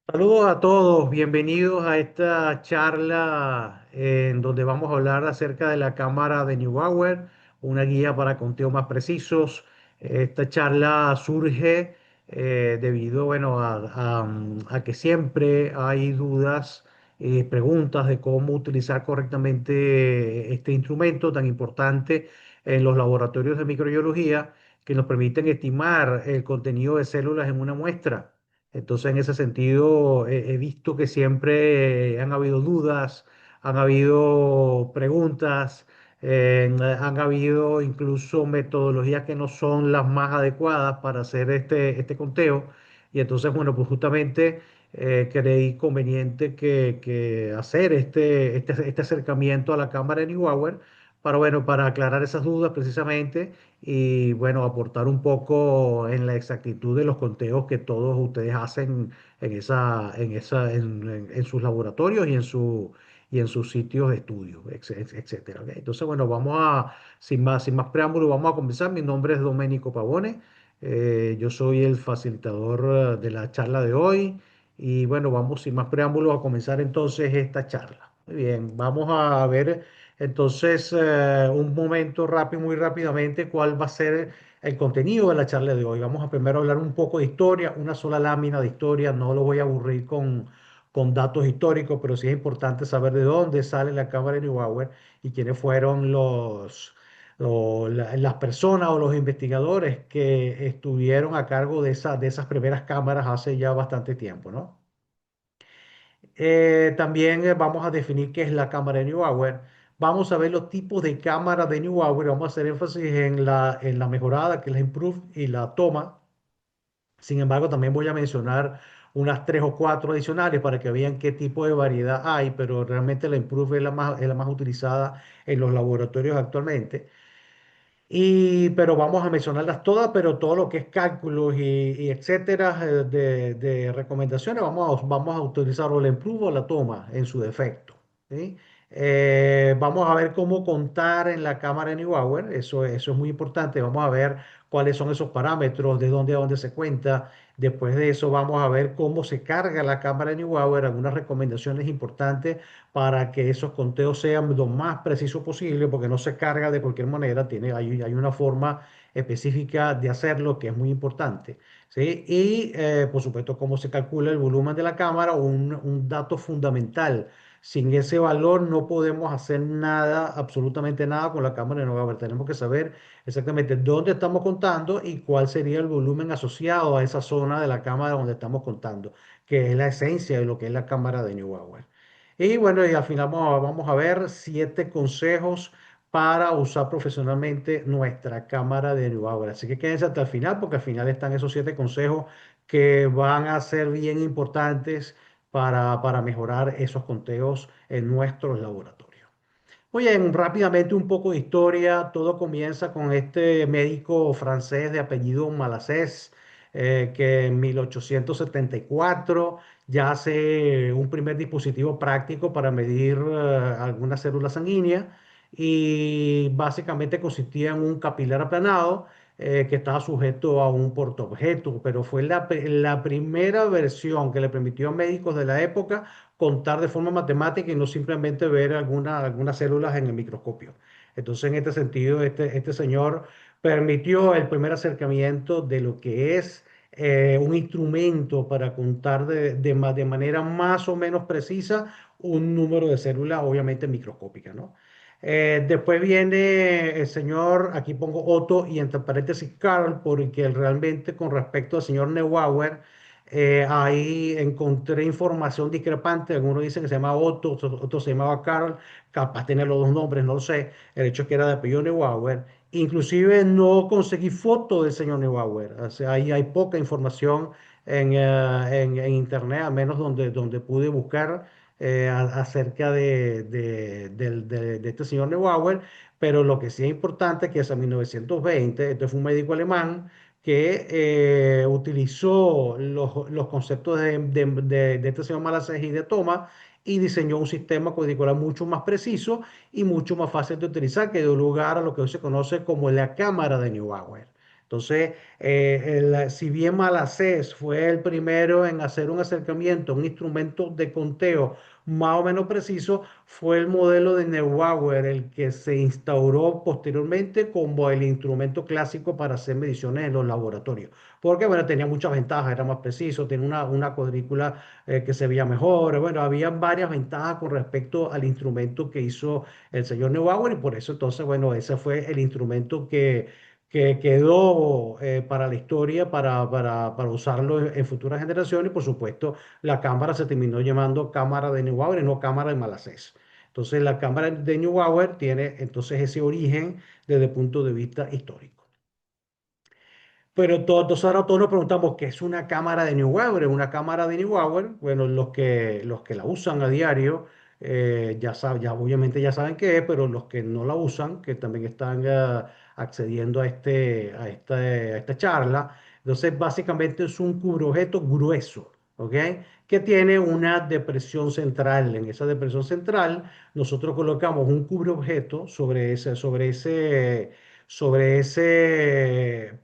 Saludos a todos, bienvenidos a esta charla en donde vamos a hablar acerca de la cámara de Neubauer, una guía para conteos más precisos. Esta charla surge debido, bueno, a que siempre hay dudas, preguntas de cómo utilizar correctamente este instrumento tan importante en los laboratorios de microbiología que nos permiten estimar el contenido de células en una muestra. Entonces, en ese sentido, he visto que siempre han habido dudas, han habido preguntas, han habido incluso metodologías que no son las más adecuadas para hacer este conteo. Y entonces, bueno, pues justamente creí conveniente que hacer este acercamiento a la cámara de Neubauer para, bueno, para aclarar esas dudas precisamente y bueno, aportar un poco en la exactitud de los conteos que todos ustedes hacen en sus laboratorios y en sus sitios de estudio, etcétera. ¿Ok? Entonces, bueno, sin más preámbulos, vamos a comenzar. Mi nombre es Domenico Pavone. Yo soy el facilitador de la charla de hoy. Y bueno, vamos sin más preámbulos a comenzar entonces esta charla. Muy bien, vamos a ver entonces, un momento rápido, muy rápidamente, cuál va a ser el contenido de la charla de hoy. Vamos a primero hablar un poco de historia, una sola lámina de historia. No lo voy a aburrir con datos históricos, pero sí es importante saber de dónde sale la Cámara de Neubauer y quiénes fueron las personas o los investigadores que estuvieron a cargo de esas primeras cámaras hace ya bastante tiempo, ¿no? También vamos a definir qué es la cámara de Neubauer. Vamos a ver los tipos de cámara de Neubauer. Vamos a hacer énfasis en la mejorada, que es la Improved, y la toma. Sin embargo, también voy a mencionar unas tres o cuatro adicionales para que vean qué tipo de variedad hay, pero realmente la Improved es la más utilizada en los laboratorios actualmente. Pero vamos a mencionarlas todas, pero todo lo que es cálculos y etcétera de recomendaciones, vamos a utilizar o la improve o la toma en su defecto. ¿Sí? Vamos a ver cómo contar en la cámara de Neubauer, eso es muy importante. Vamos a ver cuáles son esos parámetros, de dónde a dónde se cuenta. Después de eso, vamos a ver cómo se carga la cámara de Neubauer, algunas recomendaciones importantes para que esos conteos sean lo más precisos posible, porque no se carga de cualquier manera, hay una forma específica de hacerlo que es muy importante, ¿sí? Y por supuesto, cómo se calcula el volumen de la cámara, un dato fundamental. Sin ese valor no podemos hacer nada, absolutamente nada con la cámara de Neubauer. Tenemos que saber exactamente dónde estamos contando y cuál sería el volumen asociado a esa zona de la cámara donde estamos contando, que es la esencia de lo que es la cámara de Neubauer. Y bueno, y al final vamos a ver 7 consejos para usar profesionalmente nuestra cámara de Neubauer. Así que quédense hasta el final porque al final están esos 7 consejos que van a ser bien importantes para mejorar esos conteos en nuestros laboratorios. Muy bien, rápidamente un poco de historia. Todo comienza con este médico francés de apellido Malasés, que en 1874 ya hace un primer dispositivo práctico para medir algunas células sanguíneas y básicamente consistía en un capilar aplanado que estaba sujeto a un portaobjeto, pero fue la primera versión que le permitió a médicos de la época contar de forma matemática y no simplemente ver algunas células en el microscopio. Entonces, en este sentido, este señor permitió el primer acercamiento de lo que es un instrumento para contar de manera más o menos precisa un número de células, obviamente microscópicas, ¿no? Después viene el señor, aquí pongo Otto y entre paréntesis Carl, porque realmente con respecto al señor Neubauer, ahí encontré información discrepante. Algunos dicen que se llama Otto, otro se llamaba Carl, capaz tener los dos nombres, no lo sé. El hecho es que era de apellido Neubauer. Inclusive no conseguí foto del señor Neubauer. O sea, ahí hay poca información en internet, a menos donde pude buscar acerca de este señor Neubauer. Pero lo que sí es importante es que hasta 1920, este fue un médico alemán que utilizó los conceptos de este señor Malassez y de Thomas y diseñó un sistema cuadricular mucho más preciso y mucho más fácil de utilizar, que dio lugar a lo que hoy se conoce como la cámara de Neubauer. Entonces, si bien Malassez fue el primero en hacer un acercamiento a un instrumento de conteo más o menos preciso, fue el modelo de Neubauer el que se instauró posteriormente como el instrumento clásico para hacer mediciones en los laboratorios. Porque, bueno, tenía muchas ventajas, era más preciso, tenía una cuadrícula que se veía mejor. Bueno, había varias ventajas con respecto al instrumento que hizo el señor Neubauer y por eso entonces, bueno, ese fue el instrumento que quedó para la historia, para usarlo en futuras generaciones y por supuesto la cámara se terminó llamando cámara de Neubauer y no cámara de Malassez. Entonces la cámara de Neubauer tiene entonces ese origen desde el punto de vista histórico. Pero todos ahora todos nos preguntamos qué es una cámara de Neubauer. Una cámara de Neubauer, bueno, los que la usan a diario, ya saben, ya obviamente ya saben qué es, pero los que no la usan, que también están accediendo a esta charla, entonces básicamente es un cubreobjeto grueso, ¿ok? Que tiene una depresión central. En esa depresión central, nosotros colocamos un cubreobjeto sobre ese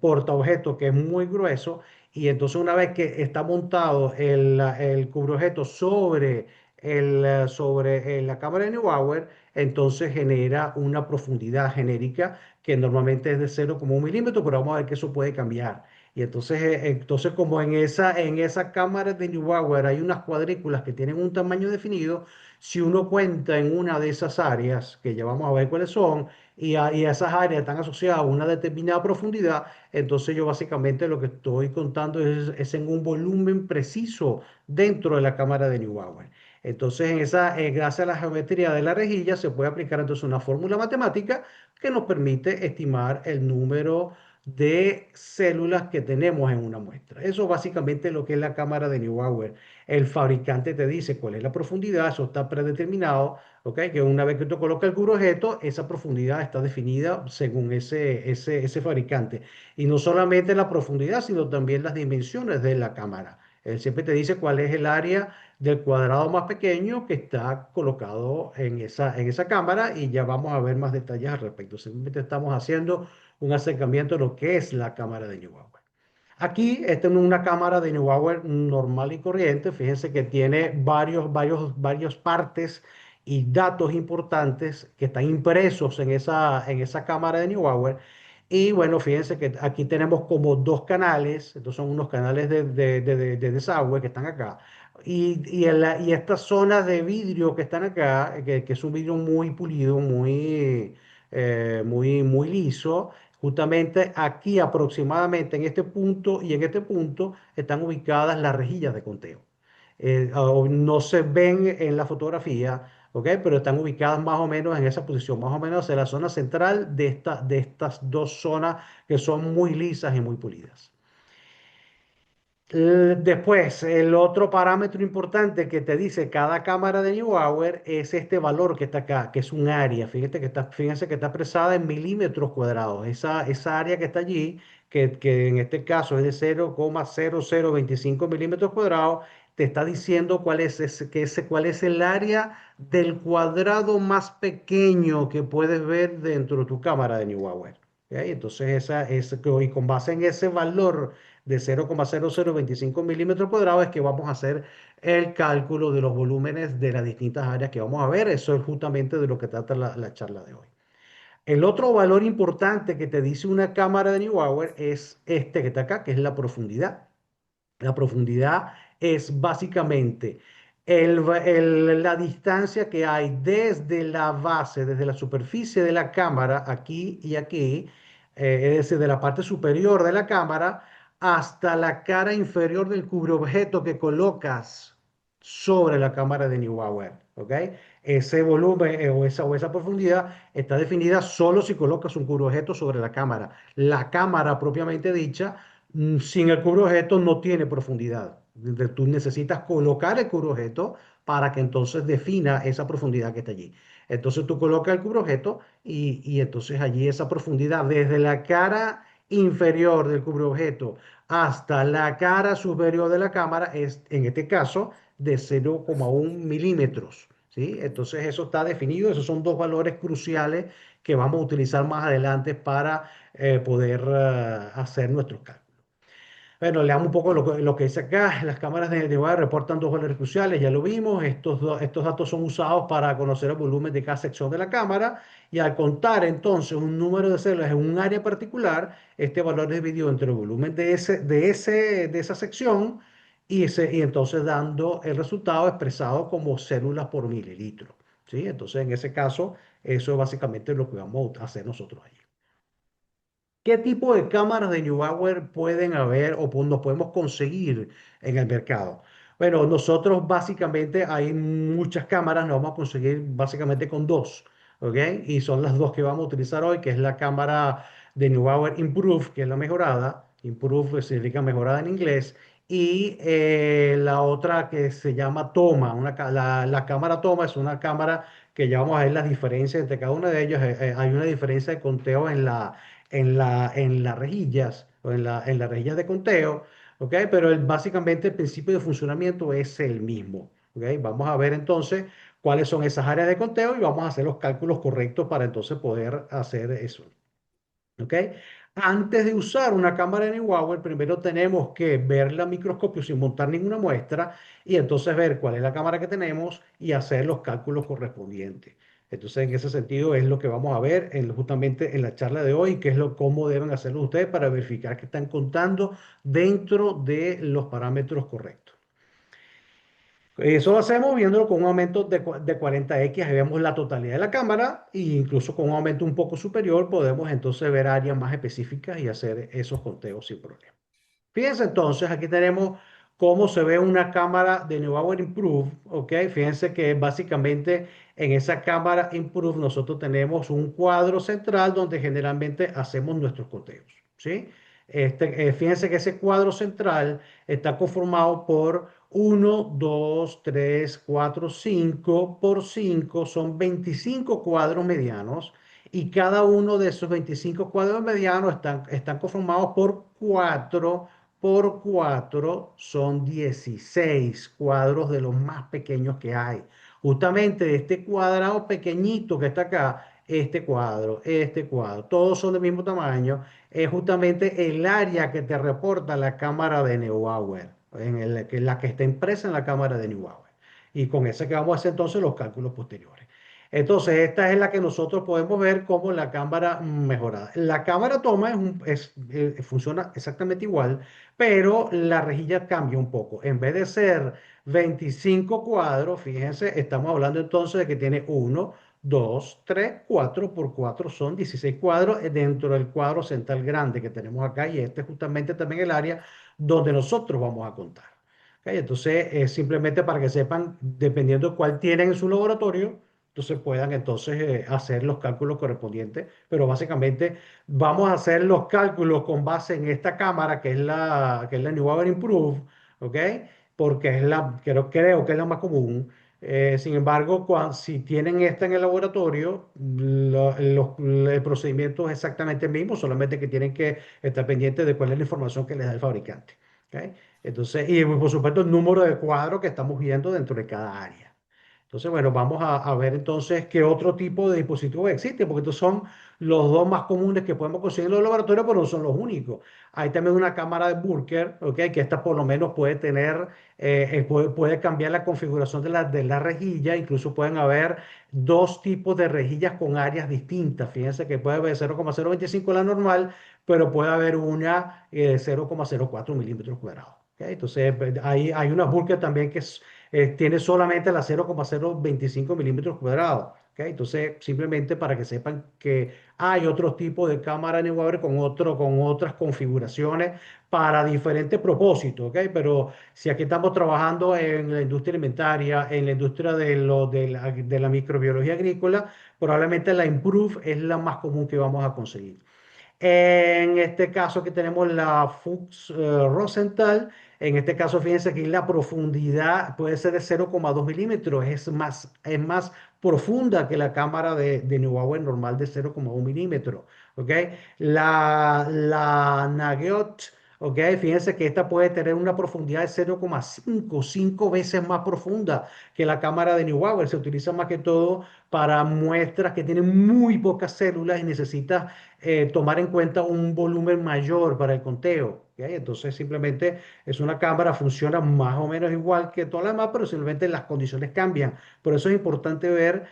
portaobjeto que es muy grueso y entonces una vez que está montado el cubreobjeto sobre la cámara de Neubauer, entonces genera una profundidad genérica que normalmente es de 0,1 milímetro, pero vamos a ver que eso puede cambiar. Y entonces como en esa cámara de Neubauer hay unas cuadrículas que tienen un tamaño definido, si uno cuenta en una de esas áreas, que ya vamos a ver cuáles son, y esas áreas están asociadas a una determinada profundidad, entonces yo básicamente lo que estoy contando es en un volumen preciso dentro de la cámara de Neubauer. Entonces, gracias a la geometría de la rejilla, se puede aplicar entonces una fórmula matemática que nos permite estimar el número de células que tenemos en una muestra. Eso básicamente es lo que es la cámara de Neubauer. El fabricante te dice cuál es la profundidad, eso está predeterminado. ¿Ok? Que una vez que tú colocas el objeto, esa profundidad está definida según ese fabricante. Y no solamente la profundidad, sino también las dimensiones de la cámara. Él siempre te dice cuál es el área del cuadrado más pequeño que está colocado en esa cámara y ya vamos a ver más detalles al respecto. Simplemente estamos haciendo un acercamiento a lo que es la cámara de Neubauer. Aquí, esta es una cámara de Neubauer normal y corriente. Fíjense que tiene varias partes y datos importantes que están impresos en esa cámara de Neubauer. Y bueno, fíjense que aquí tenemos como dos canales, estos son unos canales de desagüe que están acá. Y estas zonas de vidrio que están acá, que es un vidrio muy pulido, muy liso. Justamente aquí aproximadamente en este punto y en este punto están ubicadas las rejillas de conteo. No se ven en la fotografía, ¿ok? Pero están ubicadas más o menos en esa posición, más o menos en la zona central de estas dos zonas que son muy lisas y muy pulidas. Después, el otro parámetro importante que te dice cada cámara de Neubauer es este valor que está acá, que es un área. Fíjense que está expresada en milímetros cuadrados. Esa área que está allí, que en este caso es de 0,0025 milímetros cuadrados, te está diciendo cuál es el área del cuadrado más pequeño que puedes ver dentro de tu cámara de Neubauer. ¿Ok? Entonces, y con base en ese valor de 0,0025 milímetros cuadrados es que vamos a hacer el cálculo de los volúmenes de las distintas áreas que vamos a ver. Eso es justamente de lo que trata la charla de hoy. El otro valor importante que te dice una cámara de Neubauer es este que está acá, que es la profundidad. La profundidad es básicamente la distancia que hay desde la base, desde la superficie de la cámara, aquí y aquí, es decir, de la parte superior de la cámara hasta la cara inferior del cubreobjeto que colocas sobre la cámara de Neubauer. ¿Ok? Ese volumen o esa profundidad está definida solo si colocas un cubreobjeto sobre la cámara. La cámara propiamente dicha sin el cubreobjeto no tiene profundidad. Tú necesitas colocar el cubreobjeto para que entonces defina esa profundidad que está allí. Entonces tú colocas el cubreobjeto y entonces allí esa profundidad desde la cara inferior del cubreobjeto hasta la cara superior de la cámara es, en este caso, de 0,1 milímetros. ¿sí? Entonces eso está definido, esos son dos valores cruciales que vamos a utilizar más adelante para poder hacer nuestros cálculos. Bueno, leamos un poco lo que dice acá. Las cámaras de web reportan dos valores cruciales, ya lo vimos. Estos datos son usados para conocer el volumen de cada sección de la cámara y al contar entonces un número de células en un área particular, este valor es dividido entre el volumen de esa sección y entonces dando el resultado expresado como células por mililitro. ¿Sí? Entonces, en ese caso, eso es básicamente lo que vamos a hacer nosotros allí. ¿Qué tipo de cámaras de Neubauer pueden haber o nos podemos conseguir en el mercado? Bueno, nosotros básicamente hay muchas cámaras, nos vamos a conseguir básicamente con dos, ¿ok? Y son las dos que vamos a utilizar hoy, que es la cámara de Neubauer Improve, que es la mejorada. Improve significa mejorada en inglés. Y la otra que se llama Toma. La cámara Toma es una cámara que ya vamos a ver las diferencias entre cada una de ellas. Hay una diferencia de conteo en las rejillas o en las rejillas de conteo, ¿ok? Pero básicamente el principio de funcionamiento es el mismo, ¿ok? Vamos a ver entonces cuáles son esas áreas de conteo y vamos a hacer los cálculos correctos para entonces poder hacer eso. ¿Ok? Antes de usar una cámara de Neubauer, primero tenemos que ver la microscopio sin montar ninguna muestra y entonces ver cuál es la cámara que tenemos y hacer los cálculos correspondientes. Entonces, en ese sentido es lo que vamos a ver justamente en la charla de hoy, que es cómo deben hacerlo ustedes para verificar que están contando dentro de los parámetros correctos. Eso lo hacemos viéndolo con un aumento de 40x, ahí vemos la totalidad de la cámara e incluso con un aumento un poco superior podemos entonces ver áreas más específicas y hacer esos conteos sin problema. Fíjense entonces, aquí tenemos cómo se ve una cámara de Neubauer Improve, ¿ok? Fíjense que básicamente en esa cámara Improve nosotros tenemos un cuadro central donde generalmente hacemos nuestros conteos, ¿sí? Fíjense que ese cuadro central está conformado por 1, 2, 3, 4, 5 por 5, son 25 cuadros medianos y cada uno de esos 25 cuadros medianos están conformados por 4 por 4 son 16 cuadros de los más pequeños que hay. Justamente de este cuadrado pequeñito que está acá, este cuadro, todos son del mismo tamaño, es justamente el área que te reporta la cámara de Neubauer, la que está impresa en la cámara de Neubauer. Y con esa que vamos a hacer entonces los cálculos posteriores. Entonces, esta es la que nosotros podemos ver como la cámara mejorada. La cámara toma funciona exactamente igual, pero la rejilla cambia un poco. En vez de ser 25 cuadros, fíjense, estamos hablando entonces de que tiene 1, 2, 3, 4 por 4 son 16 cuadros dentro del cuadro central grande que tenemos acá y este es justamente también el área donde nosotros vamos a contar. ¿Ok? Entonces, simplemente para que sepan, dependiendo de cuál tienen en su laboratorio, entonces puedan entonces hacer los cálculos correspondientes, pero básicamente vamos a hacer los cálculos con base en esta cámara que es la Neubauer Improve, ¿ok? Porque creo que es la más común. Sin embargo, si tienen esta en el laboratorio, el procedimiento es exactamente el mismo, solamente que tienen que estar pendientes de cuál es la información que les da el fabricante. ¿Ok? Entonces, y por supuesto el número de cuadros que estamos viendo dentro de cada área. Entonces, bueno, vamos a ver entonces qué otro tipo de dispositivos existe, porque estos son los dos más comunes que podemos conseguir en los laboratorios, pero no son los únicos. Hay también una cámara de Burker, ¿ok? Que esta por lo menos puede tener, puede cambiar la configuración de la rejilla, incluso pueden haber dos tipos de rejillas con áreas distintas. Fíjense que puede haber 0,025 la normal, pero puede haber una 0,04 milímetros cuadrados. ¿Ok? Entonces, hay una Burker también tiene solamente la 0,025 milímetros cuadrados. ¿Ok? Entonces, simplemente para que sepan que hay otros tipos de cámara Neubauer con otras configuraciones para diferentes propósitos. ¿Ok? Pero si aquí estamos trabajando en la industria alimentaria, en la industria de la microbiología agrícola, probablemente la Improve es la más común que vamos a conseguir. En este caso que tenemos la Fuchs Rosenthal, en este caso fíjense que la profundidad puede ser de 0,2 milímetros, es más profunda que la cámara de Neubauer normal de 0,1 milímetros. ¿Ok? La Nagiot, ¿ok? Fíjense que esta puede tener una profundidad de 0,5, 5 veces más profunda que la cámara de Neubauer. Se utiliza más que todo para muestras que tienen muy pocas células y necesita tomar en cuenta un volumen mayor para el conteo. ¿Ok? Entonces simplemente es una cámara, funciona más o menos igual que todas las demás, pero simplemente las condiciones cambian. Por eso es importante ver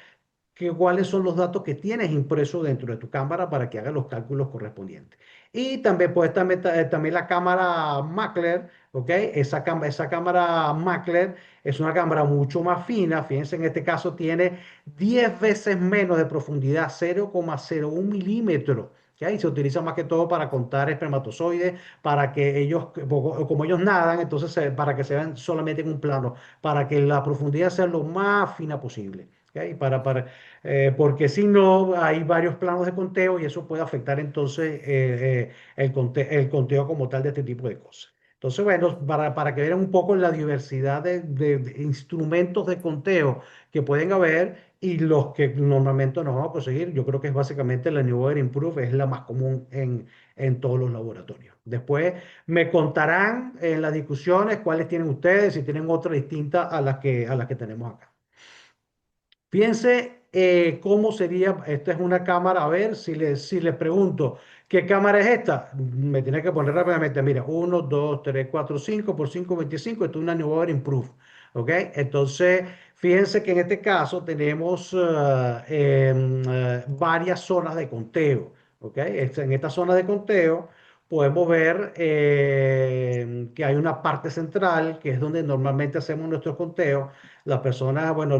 cuáles son los datos que tienes impresos dentro de tu cámara para que hagas los cálculos correspondientes. Y también puedes también la cámara Macler, ¿ok? Esa cámara Macler es una cámara mucho más fina. Fíjense, en este caso tiene 10 veces menos de profundidad, 0,01 milímetros. ¿Ok? Y se utiliza más que todo para contar espermatozoides, para que ellos, como ellos nadan, entonces para que se vean solamente en un plano, para que la profundidad sea lo más fina posible. ¿Ok? Porque si no, hay varios planos de conteo y eso puede afectar entonces el conteo como tal de este tipo de cosas. Entonces, bueno, para que vean un poco la diversidad de instrumentos de conteo que pueden haber y los que normalmente nos vamos a conseguir, yo creo que es básicamente la New Era Improve, es la más común en todos los laboratorios. Después me contarán en las discusiones cuáles tienen ustedes, si tienen otra distinta a las que tenemos acá. Piense cómo sería, esta es una cámara, a ver, si le pregunto, ¿qué cámara es esta? Me tiene que poner rápidamente, mira, 1, 2, 3, 4, 5 por 5, 25, esto es una New Era Improve, ¿ok? Entonces, fíjense que en este caso tenemos varias zonas de conteo, ¿ok? En esta zona de conteo podemos ver que hay una parte central, que es donde normalmente hacemos nuestros conteos las personas, bueno,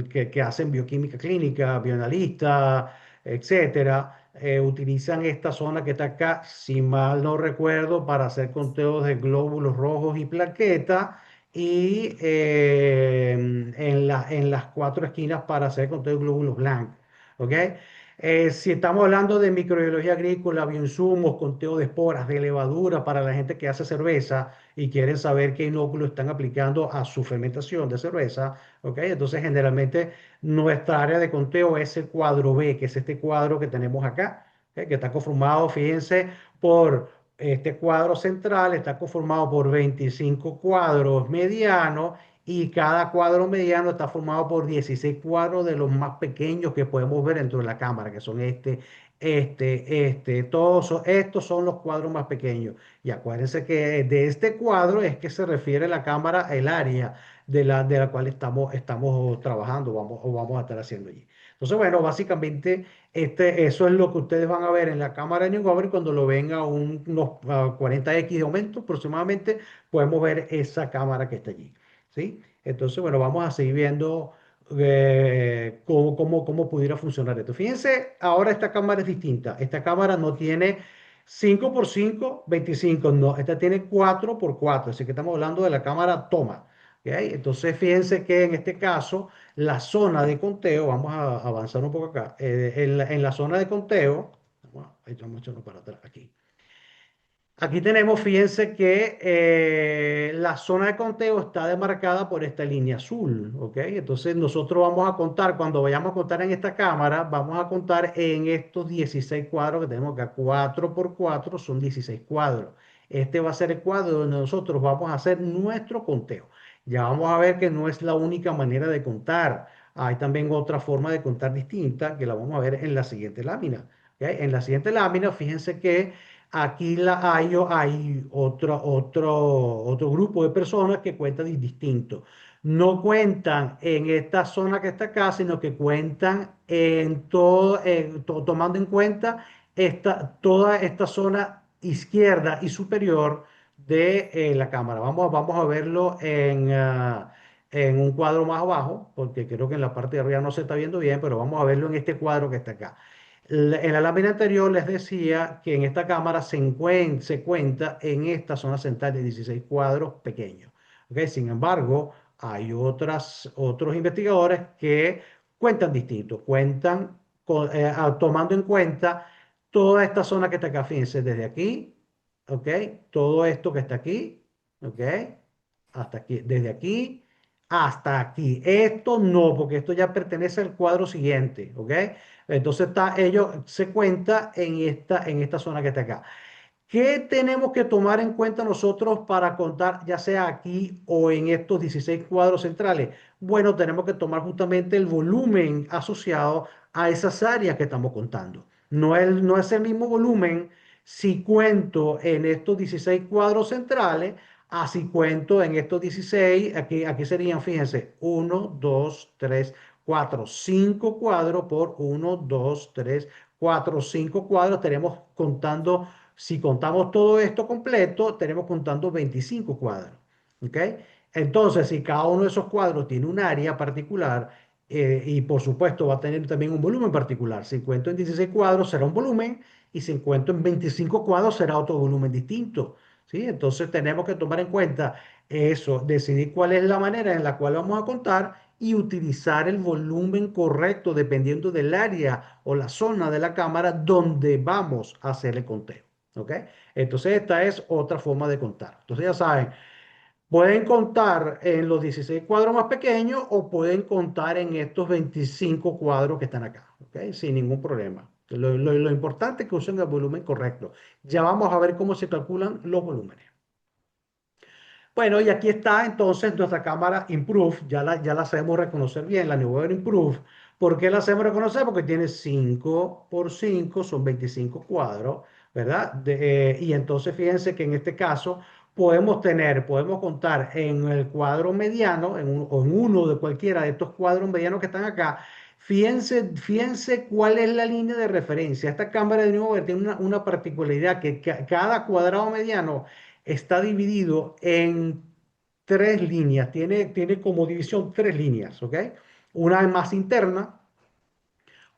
que hacen bioquímica clínica, bioanalistas, etcétera, utilizan esta zona que está acá, si mal no recuerdo, para hacer conteos de glóbulos rojos y plaquetas, y en las cuatro esquinas para hacer conteo de glóbulos blancos. ¿Ok? Si estamos hablando de microbiología agrícola, bioinsumos, conteo de esporas, de levadura para la gente que hace cerveza y quieren saber qué inóculo están aplicando a su fermentación de cerveza, ¿ok? Entonces, generalmente nuestra área de conteo es el cuadro B, que es este cuadro que tenemos acá, ¿ok? Que está conformado, fíjense, por este cuadro central, está conformado por 25 cuadros medianos y cada cuadro mediano está formado por 16 cuadros de los más pequeños que podemos ver dentro de la cámara, que son estos son los cuadros más pequeños. Y acuérdense que de este cuadro es que se refiere la cámara, el área de la cual estamos trabajando o vamos a estar haciendo allí. Entonces, bueno, básicamente eso es lo que ustedes van a ver en la cámara de Newcomer cuando lo ven a unos 40x de aumento aproximadamente, podemos ver esa cámara que está allí. ¿Sí? Entonces, bueno, vamos a seguir viendo cómo pudiera funcionar esto. Fíjense, ahora esta cámara es distinta. Esta cámara no tiene 5 por 5 25 no, esta tiene 4 por 4 así que estamos hablando de la cámara toma. ¿Ok? Entonces, fíjense que en este caso, la zona de conteo, vamos a avanzar un poco acá, en la zona de conteo, bueno, ahí vamos a echarlo para atrás aquí. Aquí tenemos, fíjense que la zona de conteo está demarcada por esta línea azul, ¿ok? Entonces nosotros vamos a contar, cuando vayamos a contar en esta cámara, vamos a contar en estos 16 cuadros que tenemos acá, 4 por 4 son 16 cuadros. Este va a ser el cuadro donde nosotros vamos a hacer nuestro conteo. Ya vamos a ver que no es la única manera de contar. Hay también otra forma de contar distinta que la vamos a ver en la siguiente lámina. ¿Ok? En la siguiente lámina, fíjense que aquí hay otro grupo de personas que cuentan distinto. No cuentan en esta zona que está acá, sino que cuentan en todo, tomando en cuenta toda esta zona izquierda y superior de la cámara. Vamos a verlo en un cuadro más abajo, porque creo que en la parte de arriba no se está viendo bien, pero vamos a verlo en este cuadro que está acá. En la lámina anterior les decía que en esta cámara se cuenta en esta zona central de 16 cuadros pequeños. ¿Ok? Sin embargo, hay otros investigadores que cuentan distinto, cuentan tomando en cuenta toda esta zona que está acá, fíjense, desde aquí, ¿ok? Todo esto que está aquí, ¿ok? Hasta aquí, desde aquí hasta aquí. Esto no, porque esto ya pertenece al cuadro siguiente, ¿ok? Entonces ello se cuenta en esta zona que está acá. ¿Qué tenemos que tomar en cuenta nosotros para contar, ya sea aquí o en estos 16 cuadros centrales? Bueno, tenemos que tomar justamente el volumen asociado a esas áreas que estamos contando. No es el mismo volumen si cuento en estos 16 cuadros centrales, así cuento en estos 16. Aquí serían, fíjense, uno, 2, 3, 4, 5 cuadros por uno, 2, 3, 4, 5 cuadros. Tenemos contando, si contamos todo esto completo, tenemos contando 25 cuadros. ¿Ok? Entonces, si cada uno de esos cuadros tiene un área particular, y por supuesto va a tener también un volumen particular. Si cuento en 16 cuadros será un volumen, y si cuento en 25 cuadros será otro volumen distinto. ¿Sí? Entonces tenemos que tomar en cuenta eso, decidir cuál es la manera en la cual vamos a contar y utilizar el volumen correcto dependiendo del área o la zona de la cámara donde vamos a hacer el conteo. ¿Ok? Entonces esta es otra forma de contar. Entonces ya saben, pueden contar en los 16 cuadros más pequeños o pueden contar en estos 25 cuadros que están acá. ¿Ok? Sin ningún problema. Lo importante es que usen el volumen correcto. Ya vamos a ver cómo se calculan los volúmenes. Bueno, y aquí está entonces nuestra cámara Improve, ya la sabemos reconocer bien, la Neover Improve. ¿Por qué la sabemos reconocer? Porque tiene 5 por 5, son 25 cuadros, ¿verdad? Y entonces fíjense que en este caso podemos contar en el cuadro mediano, o en uno de cualquiera de estos cuadros medianos que están acá. Fíjense cuál es la línea de referencia. Esta cámara de Neover tiene una particularidad que cada cuadrado mediano está dividido en tres líneas, tiene como división tres líneas, ¿ok? Una más interna,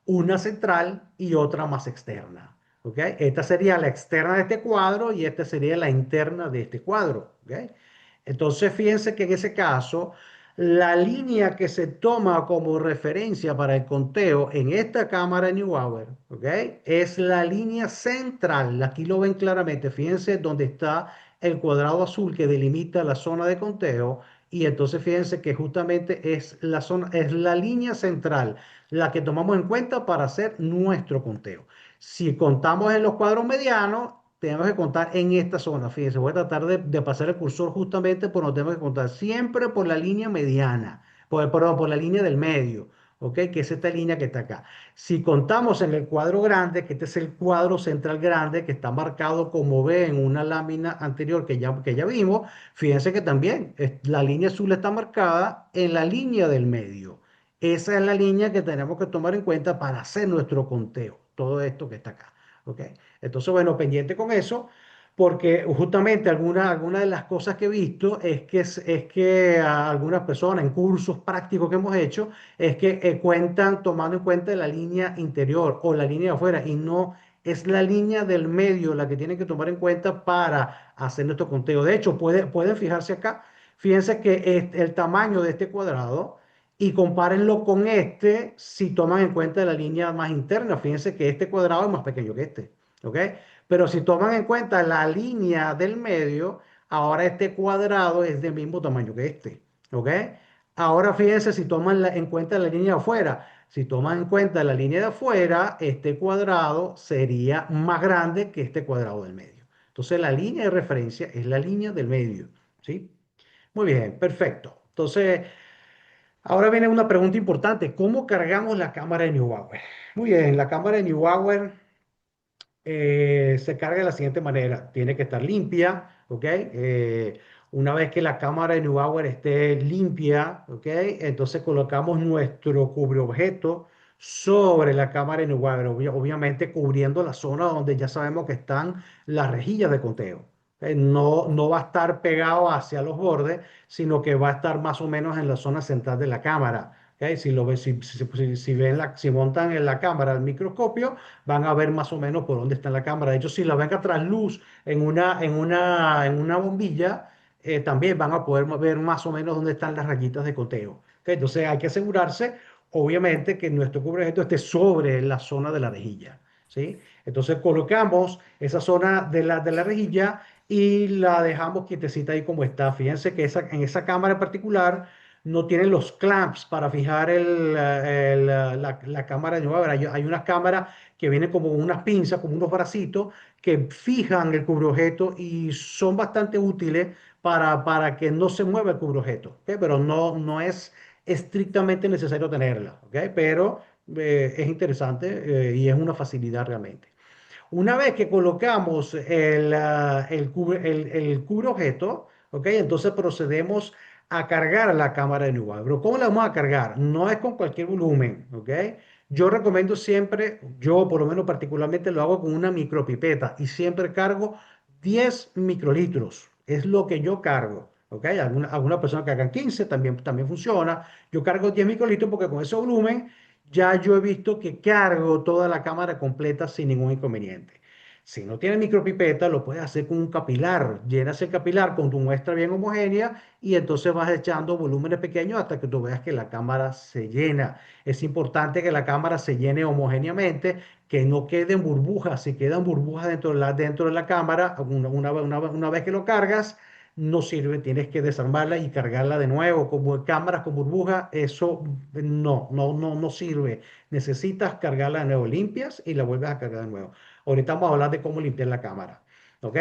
una central y otra más externa, ¿ok? Esta sería la externa de este cuadro y esta sería la interna de este cuadro, ¿ok? Entonces, fíjense que en ese caso, la línea que se toma como referencia para el conteo en esta cámara de Neubauer, ¿ok? Es la línea central. Aquí lo ven claramente. Fíjense dónde está el cuadrado azul que delimita la zona de conteo. Y entonces fíjense que justamente es la zona, es la línea central la que tomamos en cuenta para hacer nuestro conteo. Si contamos en los cuadros medianos, tenemos que contar en esta zona. Fíjense, voy a tratar de pasar el cursor justamente por donde tenemos que contar. Siempre por la línea mediana, perdón, por la línea del medio, ¿ok? Que es esta línea que está acá. Si contamos en el cuadro grande, que este es el cuadro central grande, que está marcado como ve en una lámina anterior que ya vimos, fíjense que también la línea azul está marcada en la línea del medio. Esa es la línea que tenemos que tomar en cuenta para hacer nuestro conteo, todo esto que está acá. ¿Ok? Entonces, bueno, pendiente con eso, porque justamente alguna de las cosas que he visto es que a algunas personas en cursos prácticos que hemos hecho, es que cuentan tomando en cuenta la línea interior o la línea de afuera y no es la línea del medio la que tienen que tomar en cuenta para hacer nuestro conteo. De hecho, pueden fijarse acá, fíjense que el tamaño de este cuadrado y compárenlo con este si toman en cuenta la línea más interna. Fíjense que este cuadrado es más pequeño que este, ¿ok? Pero si toman en cuenta la línea del medio, ahora este cuadrado es del mismo tamaño que este, ¿ok? Ahora fíjense si toman en cuenta la línea de afuera. Si toman en cuenta la línea de afuera, este cuadrado sería más grande que este cuadrado del medio. Entonces la línea de referencia es la línea del medio, ¿sí? Muy bien, perfecto. Entonces, ahora viene una pregunta importante. ¿Cómo cargamos la cámara de Neubauer? Muy bien, la cámara de Neubauer se carga de la siguiente manera. Tiene que estar limpia, ¿ok? Una vez que la cámara de Neubauer esté limpia, ¿ok? Entonces colocamos nuestro cubreobjeto sobre la cámara de Neubauer, obviamente cubriendo la zona donde ya sabemos que están las rejillas de conteo. No va a estar pegado hacia los bordes, sino que va a estar más o menos en la zona central de la cámara. ¿Ok? Si montan en la cámara el microscopio, van a ver más o menos por dónde está la cámara. De hecho, si la ven a trasluz en una bombilla, también van a poder ver más o menos dónde están las rayitas de conteo. ¿Ok? Entonces hay que asegurarse, obviamente, que nuestro cubreobjeto esté sobre la zona de la rejilla. ¿Sí? Entonces colocamos esa zona de la rejilla y la dejamos quietecita ahí como está. Fíjense que en esa cámara en particular no tienen los clamps para fijar la cámara de nuevo. Hay unas cámaras que vienen como unas pinzas, como unos bracitos que fijan el cubreobjeto y son bastante útiles para que no se mueva el cubreobjeto, ¿ok? Pero no es estrictamente necesario tenerla, ¿ok? Pero es interesante y es una facilidad realmente. Una vez que colocamos el cubre objeto, ¿ok? Entonces procedemos a cargar la cámara de New Pero ¿cómo la vamos a cargar? No es con cualquier volumen, ¿ok? Yo recomiendo siempre, yo por lo menos particularmente lo hago con una micropipeta y siempre cargo 10 microlitros. Es lo que yo cargo, ¿ok? Alguna persona que hagan 15 también funciona. Yo cargo 10 microlitros porque con ese volumen ya yo he visto que cargo toda la cámara completa sin ningún inconveniente. Si no tiene micropipeta, lo puedes hacer con un capilar. Llenas el capilar con tu muestra bien homogénea y entonces vas echando volúmenes pequeños hasta que tú veas que la cámara se llena. Es importante que la cámara se llene homogéneamente, que no queden burbujas. Si quedan burbujas dentro de la cámara, una vez que lo cargas, no sirve, tienes que desarmarla y cargarla de nuevo. Como cámaras con burbujas, eso no sirve. Necesitas cargarla de nuevo, limpias y la vuelves a cargar de nuevo. Ahorita vamos a hablar de cómo limpiar la cámara, ¿ok?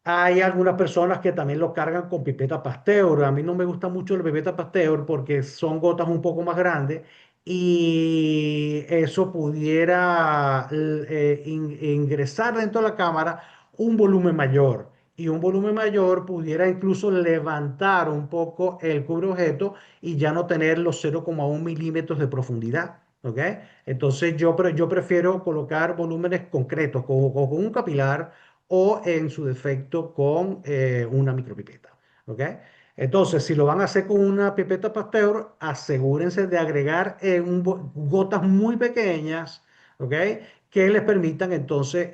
Hay algunas personas que también lo cargan con pipeta Pasteur. A mí no me gusta mucho la pipeta Pasteur porque son gotas un poco más grandes y eso pudiera ingresar dentro de la cámara un volumen mayor. Y un volumen mayor pudiera incluso levantar un poco el cubre objeto y ya no tener los 0,1 milímetros de profundidad. ¿Ok? Entonces yo prefiero colocar volúmenes concretos con un capilar o en su defecto con una micropipeta. ¿Ok? Entonces, si lo van a hacer con una pipeta Pasteur, asegúrense de agregar gotas muy pequeñas, ¿ok? Que les permitan entonces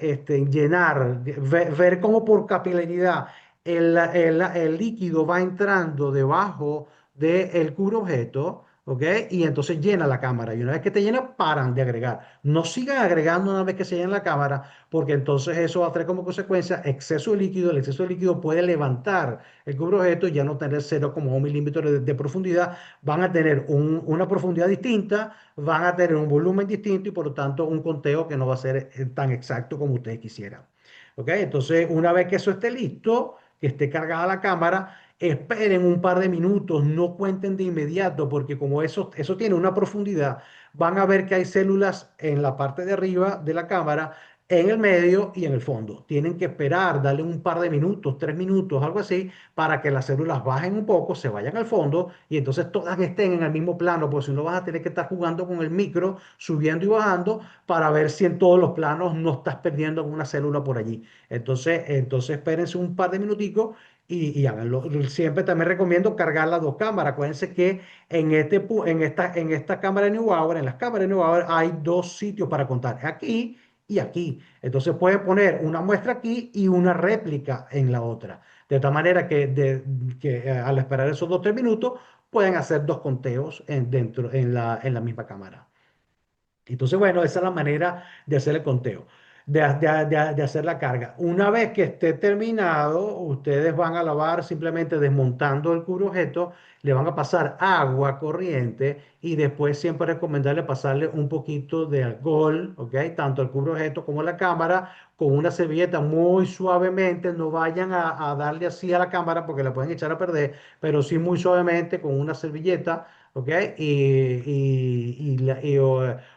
llenar, ver cómo por capilaridad el líquido va entrando debajo del cubre objeto, ¿ok? Y entonces llena la cámara. Y una vez que te llena, paran de agregar. No sigan agregando una vez que se llena la cámara, porque entonces eso va a traer como consecuencia exceso de líquido. El exceso de líquido puede levantar el cubre objeto y ya no tener 0,1 milímetros de profundidad. Van a tener una profundidad distinta, van a tener un volumen distinto y por lo tanto un conteo que no va a ser tan exacto como ustedes quisieran. ¿Ok? Entonces, una vez que eso esté listo, que esté cargada la cámara, esperen un par de minutos, no cuenten de inmediato, porque como eso tiene una profundidad, van a ver que hay células en la parte de arriba de la cámara, en el medio y en el fondo. Tienen que esperar, darle un par de minutos, 3 minutos, algo así, para que las células bajen un poco, se vayan al fondo y entonces todas estén en el mismo plano, porque si no vas a tener que estar jugando con el micro, subiendo y bajando, para ver si en todos los planos no estás perdiendo alguna célula por allí. Entonces espérense un par de minuticos y háganlo. Siempre también recomiendo cargar las dos cámaras. Acuérdense que en esta cámara de Neubauer, en las cámaras de Neubauer, hay dos sitios para contar, aquí y aquí. Entonces pueden poner una muestra aquí y una réplica en la otra. De tal manera que al esperar esos 2 o 3 minutos, pueden hacer dos conteos en la misma cámara. Entonces, bueno, esa es la manera de hacer el conteo, de hacer la carga. Una vez que esté terminado, ustedes van a lavar simplemente desmontando el cubreobjeto, le van a pasar agua corriente y después siempre recomendarle pasarle un poquito de alcohol, ¿ok? Tanto el cubreobjeto como la cámara, con una servilleta muy suavemente. No vayan a darle así a la cámara porque la pueden echar a perder, pero sí muy suavemente con una servilleta. ¿Ok?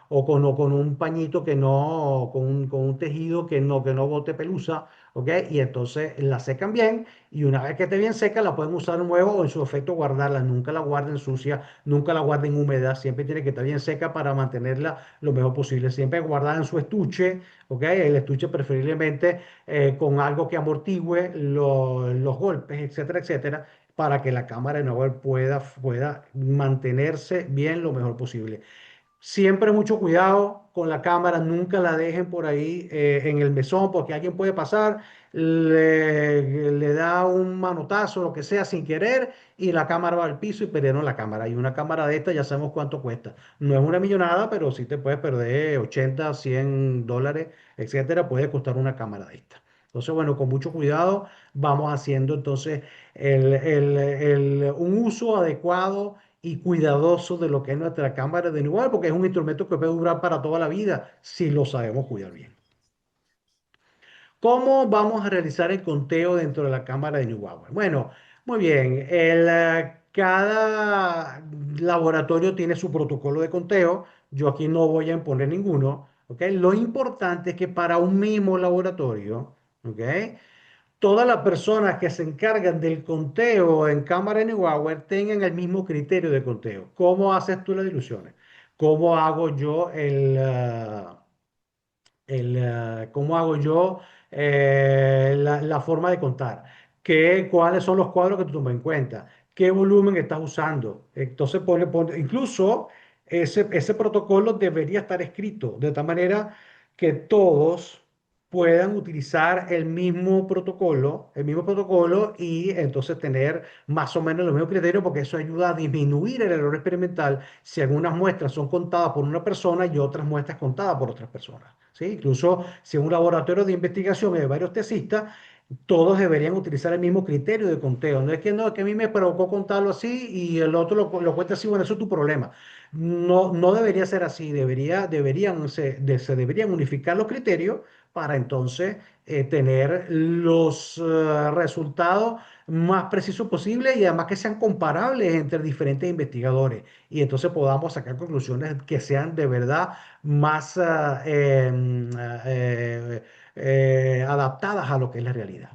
O con un pañito que no, con un tejido que no bote pelusa, ¿ok? Y entonces la secan bien y una vez que esté bien seca la pueden usar de nuevo o en su efecto guardarla. Nunca la guarden sucia, nunca la guarden húmeda, siempre tiene que estar bien seca para mantenerla lo mejor posible. Siempre guardada en su estuche, ¿ok? El estuche preferiblemente con algo que amortigüe los golpes, etcétera, etcétera, para que la cámara de nuevo pueda mantenerse bien lo mejor posible. Siempre mucho cuidado con la cámara, nunca la dejen por ahí en el mesón porque alguien puede pasar, le da un manotazo, lo que sea, sin querer y la cámara va al piso y perdieron la cámara. Y una cámara de esta ya sabemos cuánto cuesta. No es una millonada, pero sí te puedes perder 80, $100, etcétera. Puede costar una cámara de esta. Entonces, bueno, con mucho cuidado vamos haciendo entonces un uso adecuado y cuidadoso de lo que es nuestra cámara de Newell, porque es un instrumento que puede durar para toda la vida si lo sabemos cuidar bien. ¿Cómo vamos a realizar el conteo dentro de la cámara de Newell? Bueno, muy bien. Cada laboratorio tiene su protocolo de conteo. Yo aquí no voy a imponer ninguno. ¿Ok? Lo importante es que para un mismo laboratorio, ¿ok? Todas las personas que se encargan del conteo en cámara de Neubauer tengan el mismo criterio de conteo. ¿Cómo haces tú las diluciones? ¿Cómo hago yo cómo hago yo la forma de contar? ¿Cuáles son los cuadros que tú tomas en cuenta? ¿Qué volumen estás usando? Entonces, incluso ese protocolo debería estar escrito de tal manera que todos puedan utilizar el mismo protocolo y entonces tener más o menos los mismos criterios, porque eso ayuda a disminuir el error experimental si algunas muestras son contadas por una persona y otras muestras contadas por otras personas. ¿Sí? Incluso si en un laboratorio de investigación hay varios tesistas, todos deberían utilizar el mismo criterio de conteo. No es que no, que a mí me provocó contarlo así y el otro lo cuenta así, bueno, eso es tu problema. No, no debería ser así, se deberían unificar los criterios para entonces tener los resultados más precisos posibles y además que sean comparables entre diferentes investigadores y entonces podamos sacar conclusiones que sean de verdad más adaptadas a lo que es la realidad.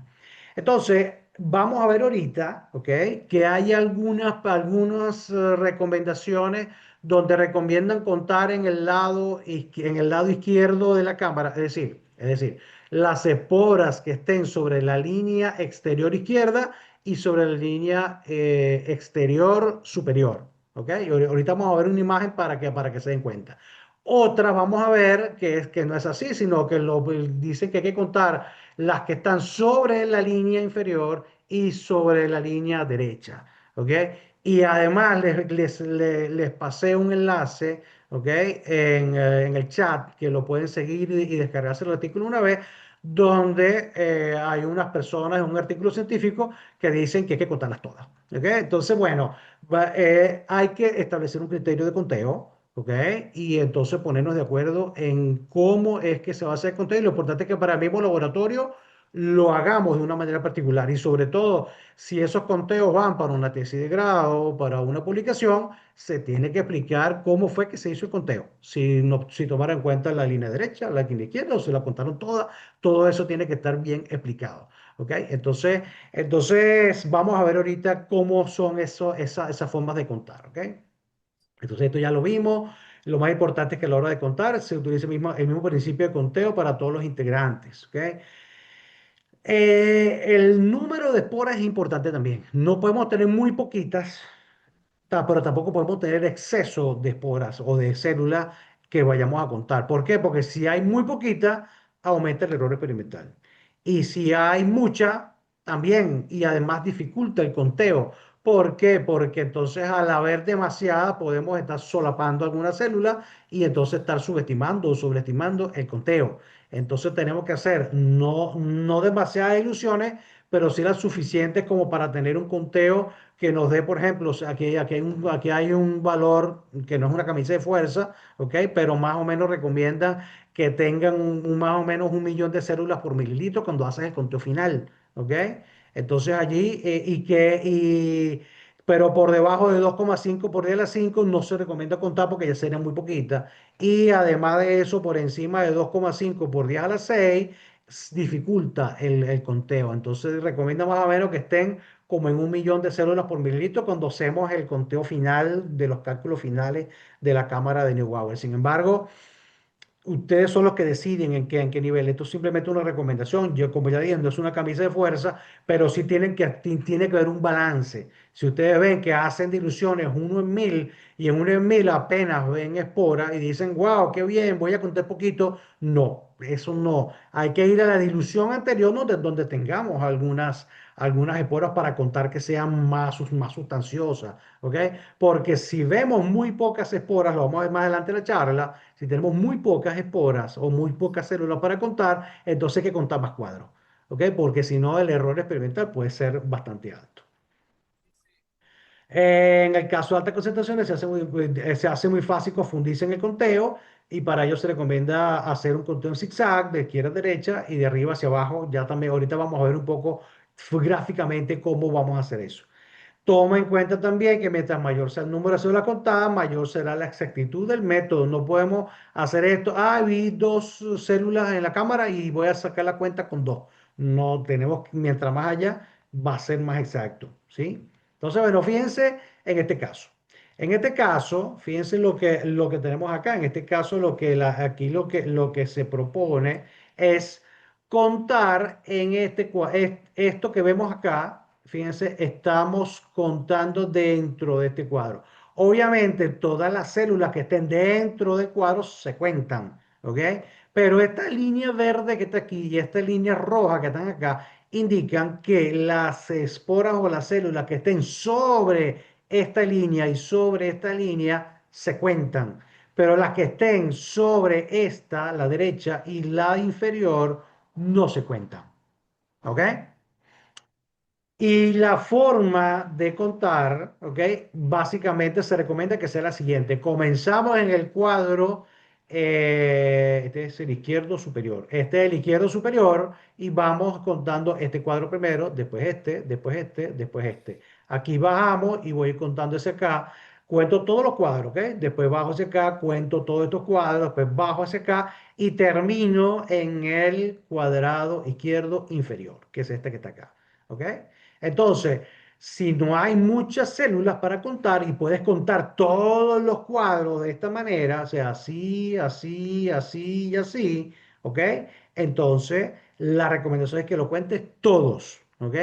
Entonces, vamos a ver ahorita, ¿ok? Que hay algunas recomendaciones donde recomiendan contar en el lado izquierdo de la cámara, es decir, las esporas que estén sobre la línea exterior izquierda y sobre la línea exterior superior, ¿ok? Y ahorita vamos a ver una imagen para que se den cuenta. Otra vamos a ver que no es así, sino que dicen que hay que contar las que están sobre la línea inferior y sobre la línea derecha, ¿ok? Y además les pasé un enlace, ¿ok? En el chat, que lo pueden seguir y descargarse el artículo una vez, donde hay unas personas, un artículo científico que dicen que hay que contarlas todas, ¿ok? Entonces, bueno, hay que establecer un criterio de conteo. ¿Ok? Y entonces ponernos de acuerdo en cómo es que se va a hacer el conteo. Y lo importante es que para el mismo laboratorio lo hagamos de una manera particular. Y sobre todo, si esos conteos van para una tesis de grado, para una publicación, se tiene que explicar cómo fue que se hizo el conteo. Si, no, si tomaron en cuenta la línea derecha, la línea izquierda, o se la contaron todas, todo eso tiene que estar bien explicado. ¿Ok? Entonces vamos a ver ahorita cómo son esas formas de contar. ¿Ok? Entonces esto ya lo vimos. Lo más importante es que a la hora de contar se utiliza el mismo principio de conteo para todos los integrantes. ¿Ok? El número de esporas es importante también. No podemos tener muy poquitas, pero tampoco podemos tener exceso de esporas o de células que vayamos a contar. ¿Por qué? Porque si hay muy poquita, aumenta el error experimental. Y si hay mucha, también, y además dificulta el conteo. ¿Por qué? Porque entonces al haber demasiada podemos estar solapando algunas células y entonces estar subestimando o sobreestimando el conteo. Entonces tenemos que hacer no demasiadas ilusiones, pero sí las suficientes como para tener un conteo que nos dé, por ejemplo, o sea, aquí hay un valor que no es una camisa de fuerza, ¿ok? Pero más o menos recomienda que tengan más o menos 1 millón de células por mililitro cuando haces el conteo final, ¿ok? Entonces allí, pero por debajo de 2,5 por 10 a la 5 no se recomienda contar porque ya sería muy poquita. Y además de eso, por encima de 2,5 por 10 a la 6 dificulta el conteo. Entonces recomienda más o menos que estén como en 1 millón de células por mililitro cuando hacemos el conteo final de los cálculos finales de la cámara de Neubauer. Sin embargo, ustedes son los que deciden en qué nivel. Esto es simplemente una recomendación. Yo, como ya dije, no es una camisa de fuerza, pero sí tiene que haber un balance. Si ustedes ven que hacen diluciones 1 en 1000 y en 1 en 1000 apenas ven esporas y dicen, wow, qué bien, voy a contar poquito. No, eso no. Hay que ir a la dilución anterior donde tengamos algunas esporas para contar que sean más sustanciosas. ¿Ok? Porque si vemos muy pocas esporas, lo vamos a ver más adelante en la charla, si tenemos muy pocas esporas o muy pocas células para contar, entonces hay que contar más cuadros. ¿Ok? Porque si no, el error experimental puede ser bastante alto. En el caso de altas concentraciones se hace muy fácil confundirse en el conteo y para ello se recomienda hacer un conteo en zigzag de izquierda a derecha y de arriba hacia abajo. Ya también ahorita vamos a ver un poco gráficamente cómo vamos a hacer eso. Toma en cuenta también que mientras mayor sea el número de células contadas, mayor será la exactitud del método. No podemos hacer esto. Ah, vi dos células en la cámara y voy a sacar la cuenta con dos. No tenemos, mientras más allá, va a ser más exacto, ¿sí? Entonces, bueno, fíjense en este caso. En este caso, fíjense lo que tenemos acá. En este caso, aquí lo que se propone es contar en esto que vemos acá. Fíjense, estamos contando dentro de este cuadro. Obviamente, todas las células que estén dentro del cuadro se cuentan, ¿ok? Pero esta línea verde que está aquí y esta línea roja que están acá indican que las esporas o las células que estén sobre esta línea y sobre esta línea se cuentan. Pero las que estén sobre esta, la derecha y la inferior, no se cuentan. ¿Ok? Y la forma de contar, ¿ok? Básicamente se recomienda que sea la siguiente. Comenzamos en el cuadro, este es el izquierdo superior. Este es el izquierdo superior y vamos contando este cuadro primero, después este, después este, después este. Aquí bajamos y voy contando ese acá. Cuento todos los cuadros, ¿ok? Después bajo hacia acá, cuento todos estos cuadros, después bajo hacia acá y termino en el cuadrado izquierdo inferior, que es este que está acá, ¿ok? Entonces, si no hay muchas células para contar y puedes contar todos los cuadros de esta manera, o sea, así, así, así y así, ¿ok? Entonces, la recomendación es que lo cuentes todos, ¿ok?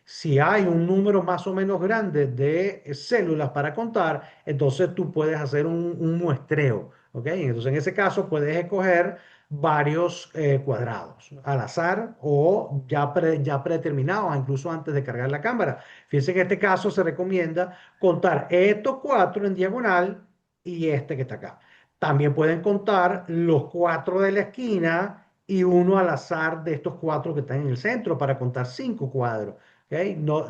Si hay un número más o menos grande de células para contar, entonces tú puedes hacer un muestreo, ¿ok? Entonces, en ese caso, puedes escoger varios cuadrados al azar o ya predeterminados, incluso antes de cargar la cámara. Fíjense que en este caso se recomienda contar estos cuatro en diagonal y este que está acá. También pueden contar los cuatro de la esquina y uno al azar de estos cuatro que están en el centro para contar cinco cuadros. ¿Ok? No,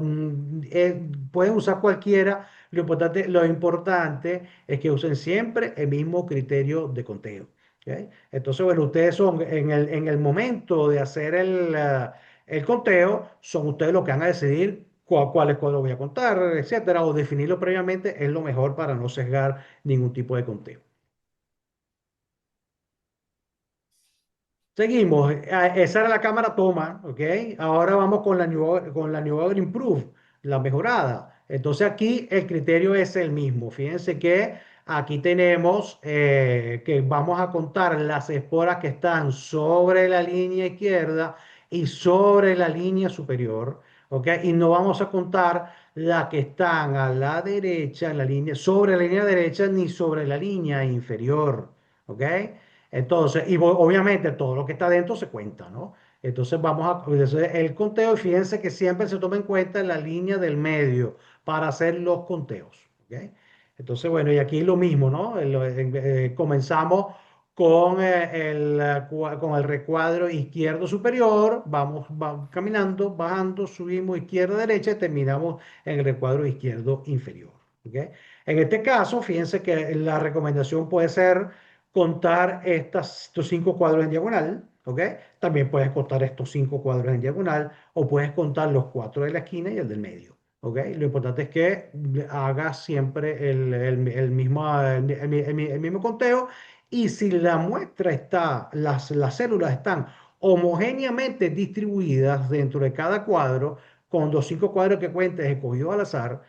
pueden usar cualquiera. Lo importante es que usen siempre el mismo criterio de conteo. ¿Ok? Entonces, bueno, ustedes son en el momento de hacer el conteo, son ustedes los que van a decidir cuáles cuadros voy a contar, etcétera, o definirlo previamente es lo mejor para no sesgar ningún tipo de conteo. Seguimos. Esa era la cámara toma, ¿ok? Ahora vamos con la New Order Improve, la mejorada. Entonces aquí el criterio es el mismo. Fíjense que aquí tenemos que vamos a contar las esporas que están sobre la línea izquierda y sobre la línea superior, ¿ok? Y no vamos a contar las que están a la derecha, en la línea, sobre la línea derecha ni sobre la línea inferior, ¿ok? Entonces, obviamente todo lo que está dentro se cuenta, ¿no? Entonces el conteo, y fíjense que siempre se toma en cuenta la línea del medio para hacer los conteos, ¿ok? Entonces, bueno, y aquí lo mismo, ¿no? Comenzamos con el recuadro izquierdo superior, vamos caminando, bajando, subimos izquierda, derecha y terminamos en el recuadro izquierdo inferior, ¿ok? En este caso, fíjense que la recomendación puede ser contar estos cinco cuadros en diagonal, ¿ok? También puedes contar estos cinco cuadros en diagonal o puedes contar los cuatro de la esquina y el del medio, ¿ok? Lo importante es que hagas siempre el mismo conteo y si la muestra está, las células están homogéneamente distribuidas dentro de cada cuadro, con los cinco cuadros que cuentes escogidos al azar,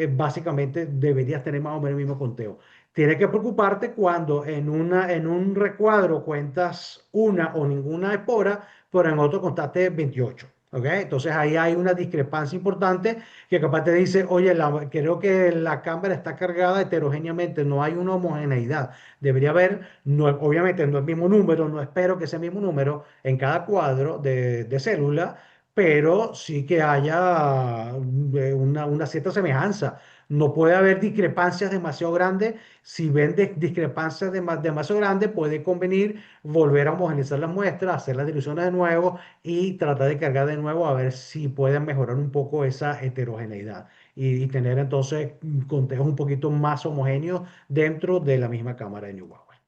básicamente deberías tener más o menos el mismo conteo. Tienes que preocuparte cuando en un recuadro cuentas una o ninguna espora, pero en otro contaste 28. ¿Ok? Entonces ahí hay una discrepancia importante que capaz te dice, oye, creo que la cámara está cargada heterogéneamente, no hay una homogeneidad. Debería haber, no, obviamente no es el mismo número, no espero que sea el mismo número en cada cuadro de célula, pero sí que haya una cierta semejanza. No puede haber discrepancias demasiado grandes. Si ven discrepancias demasiado grandes, puede convenir volver a homogeneizar las muestras, hacer las diluciones de nuevo y tratar de cargar de nuevo a ver si pueden mejorar un poco esa heterogeneidad. y tener entonces conteos un poquito más homogéneos dentro de la misma cámara de New Huawei.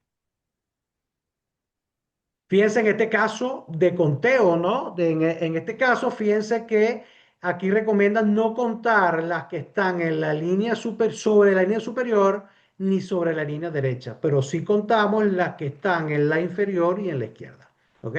Fíjense en este caso de conteo, ¿no? En este caso, fíjense que aquí recomiendan no contar las que están en la línea sobre la línea superior ni sobre la línea derecha, pero sí contamos las que están en la inferior y en la izquierda. ¿Ok?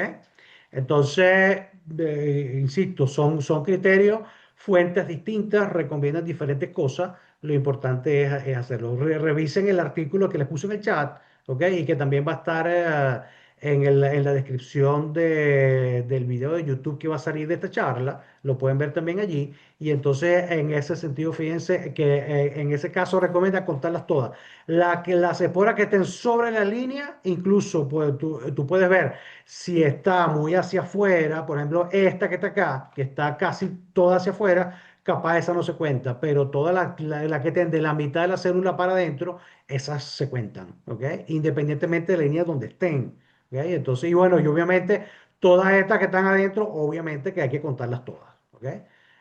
Entonces, insisto, son criterios, fuentes distintas, recomiendan diferentes cosas. Lo importante es hacerlo. Revisen el artículo que les puse en el chat, ¿ok? Y que también va a estar en la descripción del video de YouTube que va a salir de esta charla, lo pueden ver también allí. Y entonces, en ese sentido, fíjense que en ese caso recomienda contarlas todas. Las esporas que estén sobre la línea, incluso pues, tú puedes ver si está muy hacia afuera, por ejemplo, esta que está acá, que está casi toda hacia afuera. Capaz esa no se cuenta, pero todas las que estén de la mitad de la célula para adentro, esas se cuentan, ¿ok? Independientemente de la línea donde estén. ¿Ok? Entonces, y bueno, y obviamente todas estas que están adentro, obviamente que hay que contarlas todas. ¿Ok?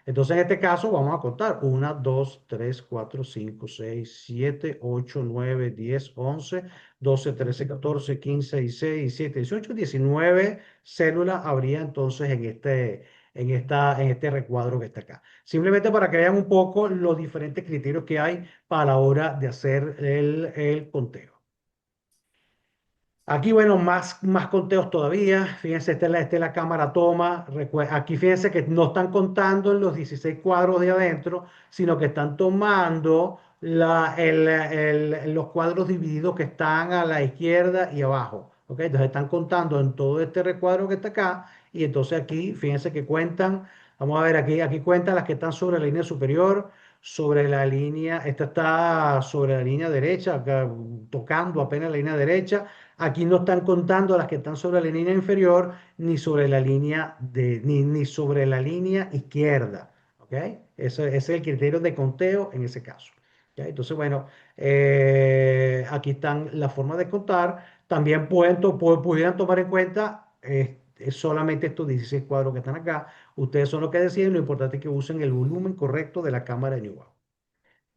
Entonces, en este caso vamos a contar 1, 2, 3, 4, 5, 6, 7, 8, 9, 10, 11, 12, 13, 14, 15, 16, 17, 18, 19 células habría entonces en este recuadro que está acá. Simplemente para que vean un poco los diferentes criterios que hay para la hora de hacer el conteo. Aquí, bueno, más conteos todavía. Fíjense, esta es la cámara toma. Aquí fíjense que no están contando en los 16 cuadros de adentro, sino que están tomando los cuadros divididos que están a la izquierda y abajo. ¿Ok? Entonces están contando en todo este recuadro que está acá. Y entonces aquí, fíjense que cuentan. Vamos a ver, aquí cuentan las que están sobre la línea superior, sobre la línea, esta está sobre la línea derecha, acá, tocando apenas la línea derecha. Aquí no están contando las que están sobre la línea inferior ni sobre la línea ni sobre la línea izquierda. ¿Ok? Ese es el criterio de conteo en ese caso. ¿Ok? Entonces, bueno, aquí están las formas de contar. También pudieran tomar en cuenta es solamente estos 16 cuadros que están acá. Ustedes son los que deciden. Lo importante es que usen el volumen correcto de la cámara de New.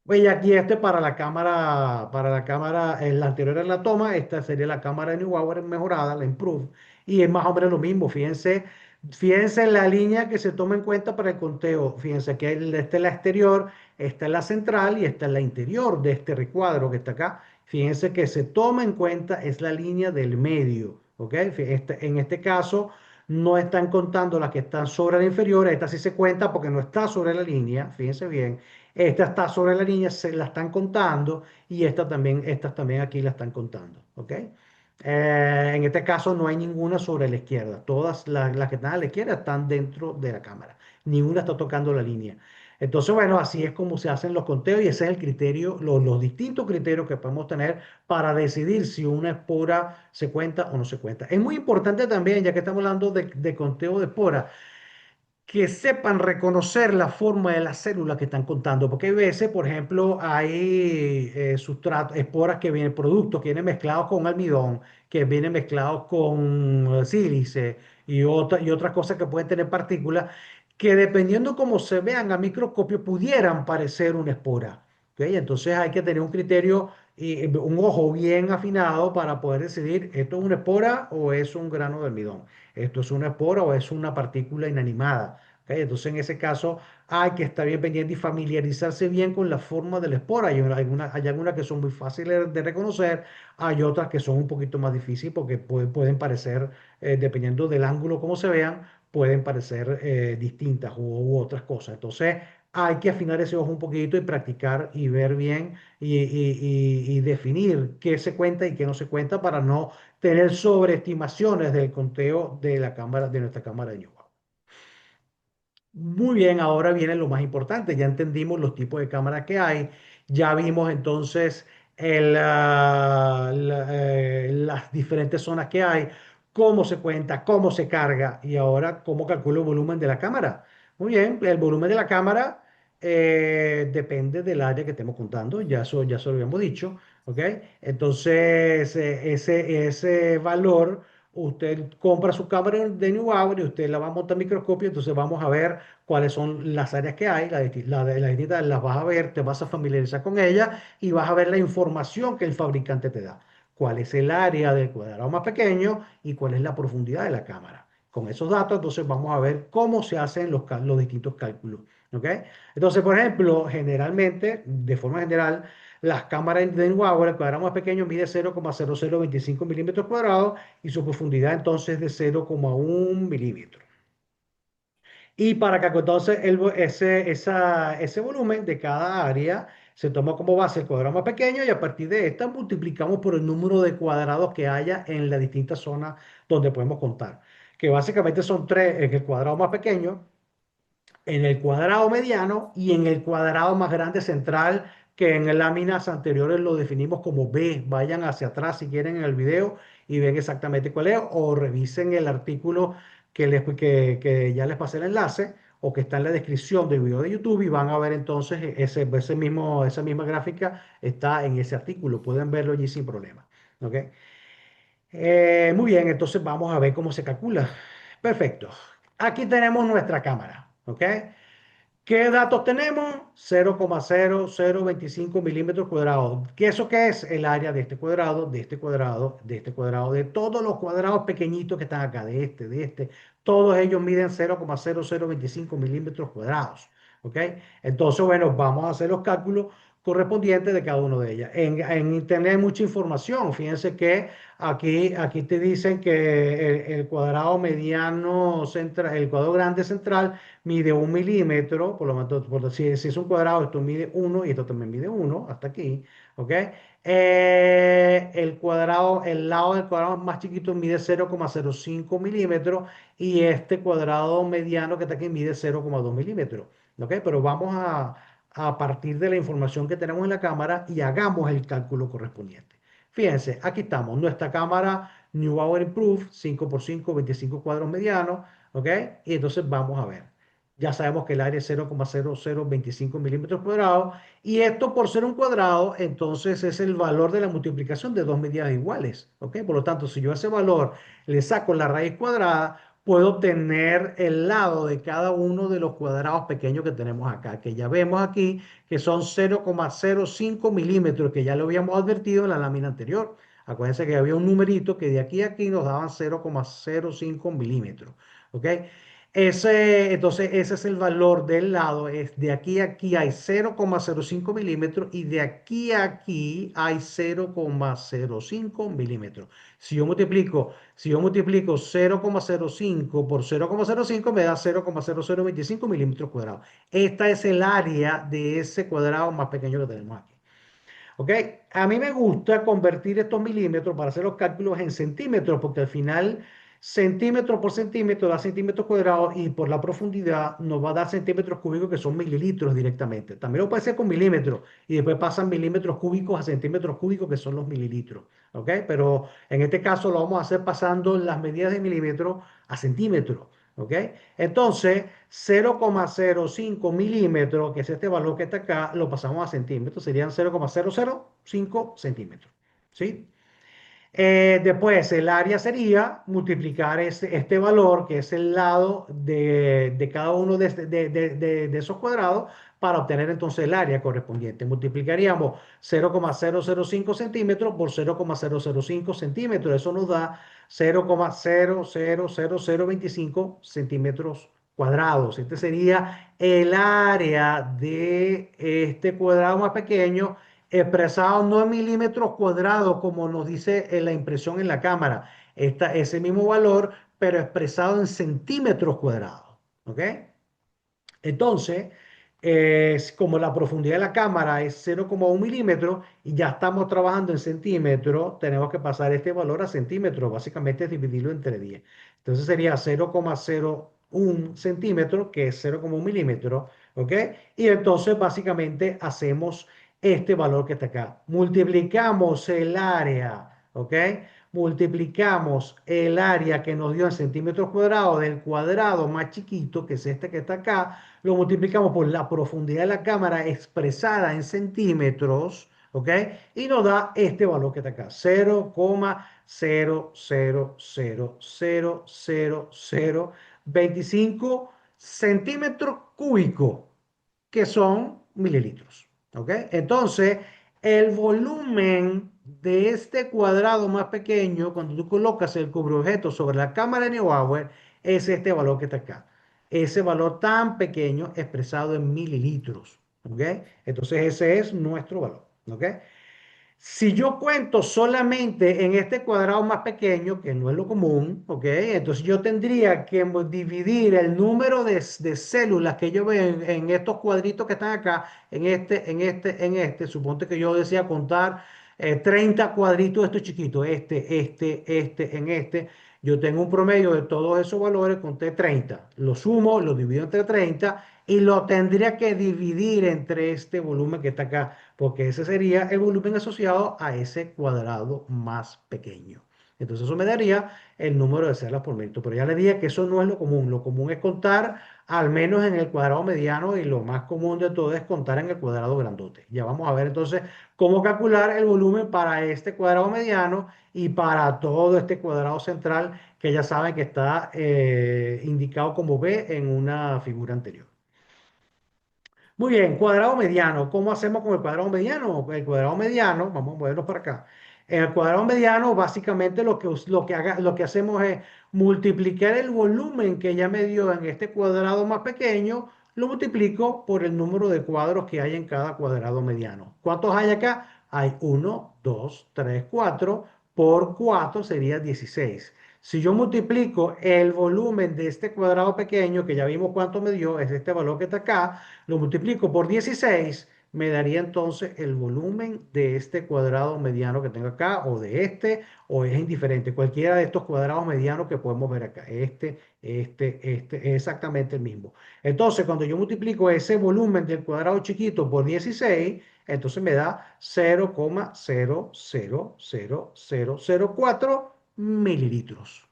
Oye, aquí para la cámara, la anterior es la toma, esta sería la cámara de New Hour mejorada, la Improve, y es más o menos lo mismo, fíjense en la línea que se toma en cuenta para el conteo, fíjense que esta es la exterior, esta es la central y esta es la interior de este recuadro que está acá, fíjense que se toma en cuenta es la línea del medio, ¿ok? En este caso no están contando las que están sobre la inferior, esta sí se cuenta porque no está sobre la línea, fíjense bien. Esta está sobre la línea, se la están contando y estas también aquí la están contando. ¿Ok? En este caso no hay ninguna sobre la izquierda. Todas las que están a la izquierda están dentro de la cámara. Ninguna está tocando la línea. Entonces, bueno, así es como se hacen los conteos y ese es el criterio, los distintos criterios que podemos tener para decidir si una espora se cuenta o no se cuenta. Es muy importante también, ya que estamos hablando de conteo de espora, que sepan reconocer la forma de la célula que están contando, porque hay veces, por ejemplo, hay sustratos, esporas que vienen, productos que vienen mezclados con almidón, que vienen mezclados con sílice y otras cosas que pueden tener partículas, que dependiendo cómo se vean a microscopio pudieran parecer una espora. ¿Ok? Entonces hay que tener un criterio y un ojo bien afinado para poder decidir, ¿esto es una espora o es un grano de almidón? ¿Esto es una espora o es una partícula inanimada? ¿Ok? Entonces, en ese caso, hay que estar bien pendiente y familiarizarse bien con la forma de la espora. Hay algunas que son muy fáciles de reconocer, hay otras que son un poquito más difíciles porque pueden parecer, dependiendo del ángulo como se vean, pueden parecer distintas u otras cosas. Entonces, hay que afinar ese ojo un poquito y practicar y ver bien y definir qué se cuenta y qué no se cuenta para no tener sobreestimaciones del conteo de la cámara, de nuestra cámara de Newton. Muy bien, ahora viene lo más importante. Ya entendimos los tipos de cámaras que hay. Ya vimos entonces las diferentes zonas que hay, cómo se cuenta, cómo se carga y ahora cómo calculo el volumen de la cámara. Muy bien, el volumen de la cámara depende del área que estemos contando. Ya eso lo habíamos dicho. ¿Ok? Entonces, ese valor usted compra su cámara de Neubauer y usted la va a montar en microscopio, entonces vamos a ver cuáles son las áreas que hay, las distintas las vas a ver, te vas a familiarizar con ellas y vas a ver la información que el fabricante te da. Cuál es el área del cuadrado más pequeño y cuál es la profundidad de la cámara. Con esos datos, entonces vamos a ver cómo se hacen los distintos cálculos. ¿Ok? Entonces, por ejemplo, generalmente, de forma general, las cámaras de Neubauer, el cuadrado más pequeño mide 0,0025 milímetros cuadrados y su profundidad entonces es de 0,1 milímetro. Y para que entonces ese volumen de cada área se toma como base el cuadrado más pequeño y a partir de esta multiplicamos por el número de cuadrados que haya en la distinta zona donde podemos contar, que básicamente son tres en el cuadrado más pequeño, en el cuadrado mediano y en el cuadrado más grande central, que en láminas anteriores lo definimos como B. Vayan hacia atrás si quieren en el video y ven exactamente cuál es, o revisen el artículo que ya les pasé el enlace o que está en la descripción del video de YouTube y van a ver entonces esa misma gráfica está en ese artículo. Pueden verlo allí sin problema. ¿Ok? Muy bien, entonces vamos a ver cómo se calcula. Perfecto. Aquí tenemos nuestra cámara. ¿Ok? ¿Qué datos tenemos? 0,0025 milímetros cuadrados. ¿Eso qué es? El área de este cuadrado, de este cuadrado, de este cuadrado, de todos los cuadrados pequeñitos que están acá, de este. Todos ellos miden 0,0025 milímetros cuadrados. ¿Ok? Entonces, bueno, vamos a hacer los cálculos correspondientes de cada uno de ellas. En Internet hay mucha información. Fíjense que aquí te dicen que el cuadrado mediano central, el cuadrado grande central, mide 1 milímetro, por lo tanto, si es un cuadrado, esto mide 1 y esto también mide 1, hasta aquí, ¿ok? El lado del cuadrado más chiquito mide 0,05 milímetros y este cuadrado mediano que está aquí mide 0,2 milímetros, ¿ok? Pero vamos a partir de la información que tenemos en la cámara y hagamos el cálculo correspondiente. Fíjense, aquí estamos, nuestra cámara New Hour Improve 5x5, 25 cuadros medianos, ¿ok? Y entonces vamos a ver. Ya sabemos que el área es 0,0025 milímetros cuadrados y esto por ser un cuadrado, entonces es el valor de la multiplicación de dos medidas iguales, ¿ok? Por lo tanto, si yo a ese valor le saco la raíz cuadrada, puedo obtener el lado de cada uno de los cuadrados pequeños que tenemos acá, que ya vemos aquí que son 0,05 milímetros, que ya lo habíamos advertido en la lámina anterior. Acuérdense que había un numerito que de aquí a aquí nos daban 0,05 milímetros. ¿Ok? Entonces, ese es el valor del lado. Es de aquí a aquí hay 0,05 milímetros y de aquí a aquí hay 0,05 milímetros. Si yo multiplico 0,05 por 0,05 me da 0,0025 milímetros cuadrados. Esta es el área de ese cuadrado más pequeño que tenemos aquí. ¿Ok? A mí me gusta convertir estos milímetros para hacer los cálculos en centímetros, porque al final centímetro por centímetro da centímetros cuadrados y por la profundidad nos va a dar centímetros cúbicos que son mililitros directamente. También lo puede hacer con milímetros y después pasan milímetros cúbicos a centímetros cúbicos que son los mililitros. ¿Ok? Pero en este caso lo vamos a hacer pasando las medidas de milímetros a centímetros. ¿Ok? Entonces, 0,05 milímetros, que es este valor que está acá, lo pasamos a centímetros, serían 0,005 centímetros. ¿Sí? Después, el área sería multiplicar este valor, que es el lado de cada uno de esos cuadrados, para obtener entonces el área correspondiente. Multiplicaríamos 0,005 centímetros por 0,005 centímetros. Eso nos da 0,000025 centímetros cuadrados. Este sería el área de este cuadrado más pequeño expresado no en milímetros cuadrados, como nos dice en la impresión en la cámara, ese mismo valor, pero expresado en centímetros cuadrados. ¿Ok? Entonces, como la profundidad de la cámara es 0,1 milímetro y ya estamos trabajando en centímetros, tenemos que pasar este valor a centímetros, básicamente es dividirlo entre 10. Entonces sería 0,01 centímetro, que es 0,1 milímetro, ¿ok? Y entonces básicamente hacemos este valor que está acá. Multiplicamos el área, ¿ok? Multiplicamos el área que nos dio en centímetros cuadrados del cuadrado más chiquito, que es este que está acá, lo multiplicamos por la profundidad de la cámara expresada en centímetros, ¿ok? Y nos da este valor que está acá, 0,0000025 centímetros cúbicos, que son mililitros, ¿ok? Entonces, el volumen de este cuadrado más pequeño, cuando tú colocas el cubreobjeto sobre la cámara de Neubauer, es este valor que está acá. Ese valor tan pequeño expresado en mililitros, ¿ok? Entonces, ese es nuestro valor, ¿ok? Si yo cuento solamente en este cuadrado más pequeño, que no es lo común, ¿ok? Entonces yo tendría que dividir el número de células que yo veo en estos cuadritos que están acá, en este. Suponte que yo decía contar 30 cuadritos de estos chiquitos, en este. Yo tengo un promedio de todos esos valores, conté 30. Lo sumo, lo divido entre 30 y lo tendría que dividir entre este volumen que está acá, porque ese sería el volumen asociado a ese cuadrado más pequeño. Entonces eso me daría el número de células por minuto. Pero ya le dije que eso no es lo común. Lo común es contar al menos en el cuadrado mediano y lo más común de todo es contar en el cuadrado grandote. Ya vamos a ver entonces cómo calcular el volumen para este cuadrado mediano y para todo este cuadrado central que ya saben que está indicado como B en una figura anterior. Muy bien, cuadrado mediano. ¿Cómo hacemos con el cuadrado mediano? El cuadrado mediano, vamos a moverlo para acá. En el cuadrado mediano, básicamente lo que hacemos es multiplicar el volumen que ya me dio en este cuadrado más pequeño, lo multiplico por el número de cuadros que hay en cada cuadrado mediano. ¿Cuántos hay acá? Hay uno, 2, 3, 4. Por 4 sería 16. Si yo multiplico el volumen de este cuadrado pequeño, que ya vimos cuánto me dio, es este valor que está acá, lo multiplico por 16, me daría entonces el volumen de este cuadrado mediano que tengo acá, o es indiferente, cualquiera de estos cuadrados medianos que podemos ver acá. Es exactamente el mismo. Entonces, cuando yo multiplico ese volumen del cuadrado chiquito por 16, entonces me da 0,000004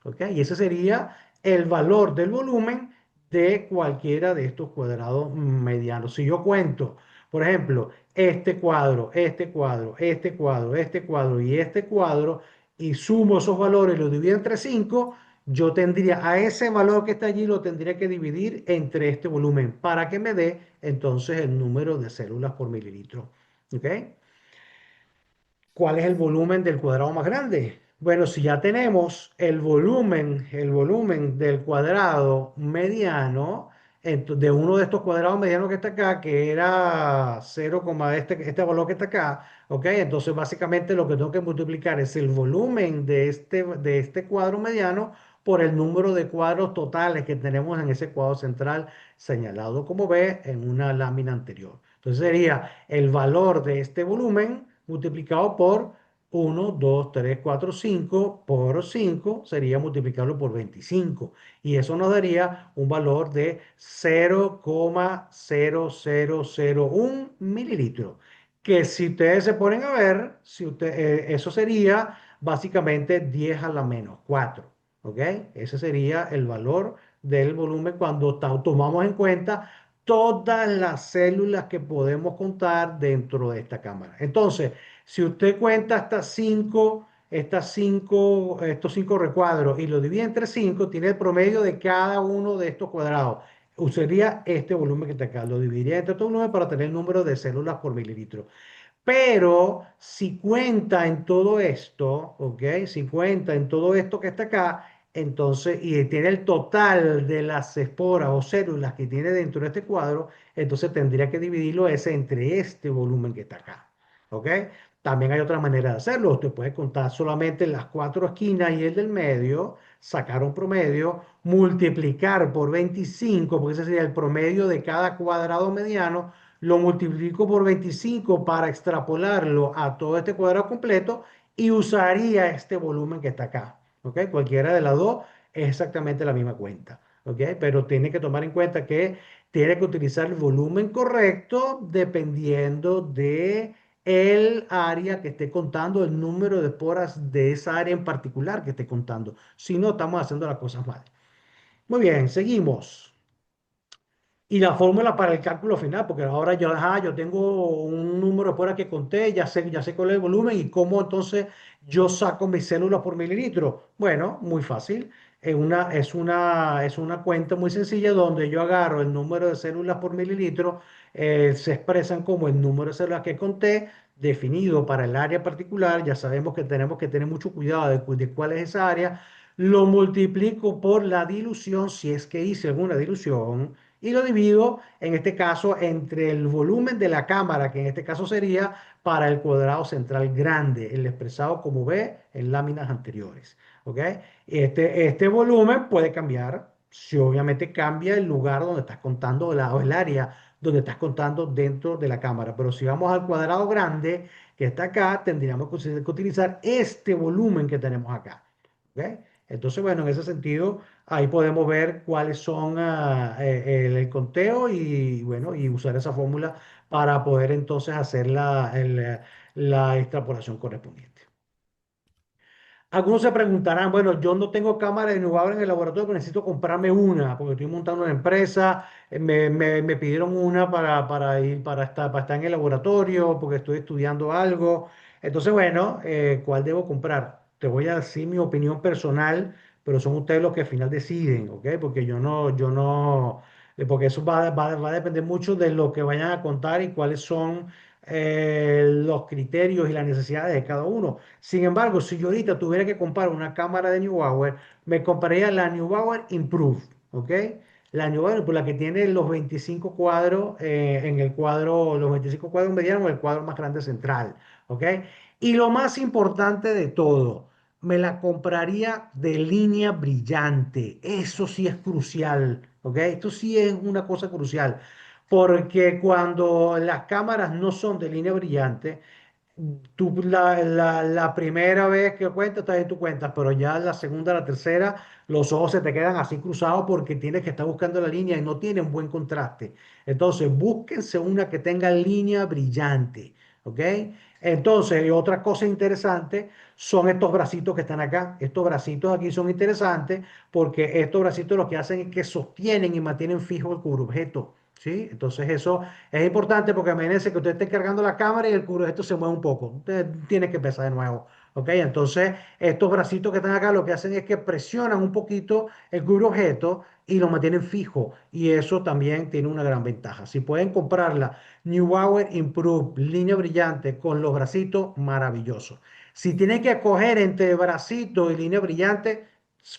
¿ok? Y ese sería el valor del volumen de cualquiera de estos cuadrados medianos. Si yo cuento, por ejemplo, este cuadro, este cuadro, este cuadro, este cuadro y este cuadro, y sumo esos valores y los divido entre 5, yo tendría a ese valor que está allí, lo tendría que dividir entre este volumen para que me dé entonces el número de células por mililitro. ¿Ok? ¿Cuál es el volumen del cuadrado más grande? Bueno, si ya tenemos el volumen del cuadrado mediano, de uno de estos cuadrados medianos que está acá, que era 0, este valor que está acá, ¿ok? Entonces básicamente lo que tengo que multiplicar es el volumen de este cuadro mediano por el número de cuadros totales que tenemos en ese cuadro central señalado como B en una lámina anterior. Entonces sería el valor de este volumen multiplicado por 1, 2, 3, 4, 5 por 5 sería multiplicarlo por 25 y eso nos daría un valor de 0,0001 mililitros. Que si ustedes se ponen a ver, eso sería básicamente 10 a la menos 4, ¿ok? Ese sería el valor del volumen cuando tomamos en cuenta todas las células que podemos contar dentro de esta cámara. Entonces, si usted cuenta estos cinco recuadros y lo divide entre 5, tiene el promedio de cada uno de estos cuadrados. Usaría este volumen que está acá, lo dividiría entre estos números para tener el número de células por mililitro. Pero si cuenta en todo esto, ¿ok? Si cuenta en todo esto que está acá, entonces, y tiene el total de las esporas o células que tiene dentro de este cuadro, entonces tendría que dividirlo ese entre este volumen que está acá, ¿ok? También hay otra manera de hacerlo. Usted puede contar solamente las cuatro esquinas y el del medio, sacar un promedio, multiplicar por 25, porque ese sería el promedio de cada cuadrado mediano, lo multiplico por 25 para extrapolarlo a todo este cuadrado completo y usaría este volumen que está acá. ¿Ok? Cualquiera de las dos es exactamente la misma cuenta. ¿Ok? Pero tiene que tomar en cuenta que tiene que utilizar el volumen correcto dependiendo de el área que esté contando, el número de esporas de esa área en particular que esté contando. Si no, estamos haciendo las cosas mal. Muy bien, seguimos. y la fórmula para el cálculo final, porque ahora yo, ajá, yo tengo un número fuera que conté, ya sé cuál es el volumen y cómo entonces yo saco mis células por mililitro. Bueno, muy fácil. Es una cuenta muy sencilla donde yo agarro el número de células por mililitro, se expresan como el número de células que conté, definido para el área particular. Ya sabemos que tenemos que tener mucho cuidado de cuál es esa área. Lo multiplico por la dilución, si es que hice alguna dilución y lo divido, en este caso, entre el volumen de la cámara, que en este caso sería para el cuadrado central grande, el expresado como ve en láminas anteriores. ¿Ok? Este volumen puede cambiar si obviamente cambia el lugar donde estás contando o el área donde estás contando dentro de la cámara. Pero si vamos al cuadrado grande que está acá, tendríamos que utilizar este volumen que tenemos acá. ¿Ok? Entonces, bueno, en ese sentido, ahí podemos ver cuáles son el conteo y, bueno, y usar esa fórmula para poder entonces hacer la extrapolación correspondiente. Algunos se preguntarán, bueno, yo no tengo cámara de Nubabra en el laboratorio, pero necesito comprarme una, porque estoy montando una empresa, me pidieron una para estar en el laboratorio, porque estoy estudiando algo. Entonces, bueno, ¿cuál debo comprar? Te voy a decir mi opinión personal, pero son ustedes los que al final deciden, ¿ok? Porque porque eso va a depender mucho de lo que vayan a contar y cuáles son los criterios y las necesidades de cada uno. Sin embargo, si yo ahorita tuviera que comprar una cámara de Neubauer, me compraría la Neubauer Improved, ¿ok? La Neubauer, por la que tiene los 25 cuadros en el cuadro, los 25 cuadros medianos, el cuadro más grande central, ¿ok? Y lo más importante de todo, me la compraría de línea brillante. Eso sí es crucial, ¿ok? Esto sí es una cosa crucial, porque cuando las cámaras no son de línea brillante, tú la primera vez que cuentas, está bien tú cuentas, pero ya la segunda, la tercera, los ojos se te quedan así cruzados porque tienes que estar buscando la línea y no tienen buen contraste. Entonces, búsquense una que tenga línea brillante, ¿ok? Entonces, y otra cosa interesante son estos bracitos que están acá. Estos bracitos aquí son interesantes porque estos bracitos lo que hacen es que sostienen y mantienen fijo el cubreobjeto. ¿Sí? Entonces eso es importante porque imagínense que usted esté cargando la cámara y el cubreobjeto se mueve un poco. Usted tiene que empezar de nuevo. ¿Ok? Entonces, estos bracitos que están acá lo que hacen es que presionan un poquito el cubreobjeto y lo mantienen fijo. Y eso también tiene una gran ventaja. Si pueden comprarla, New Hour Improve, línea brillante con los bracitos, maravilloso. Si tienen que escoger entre bracito y línea brillante,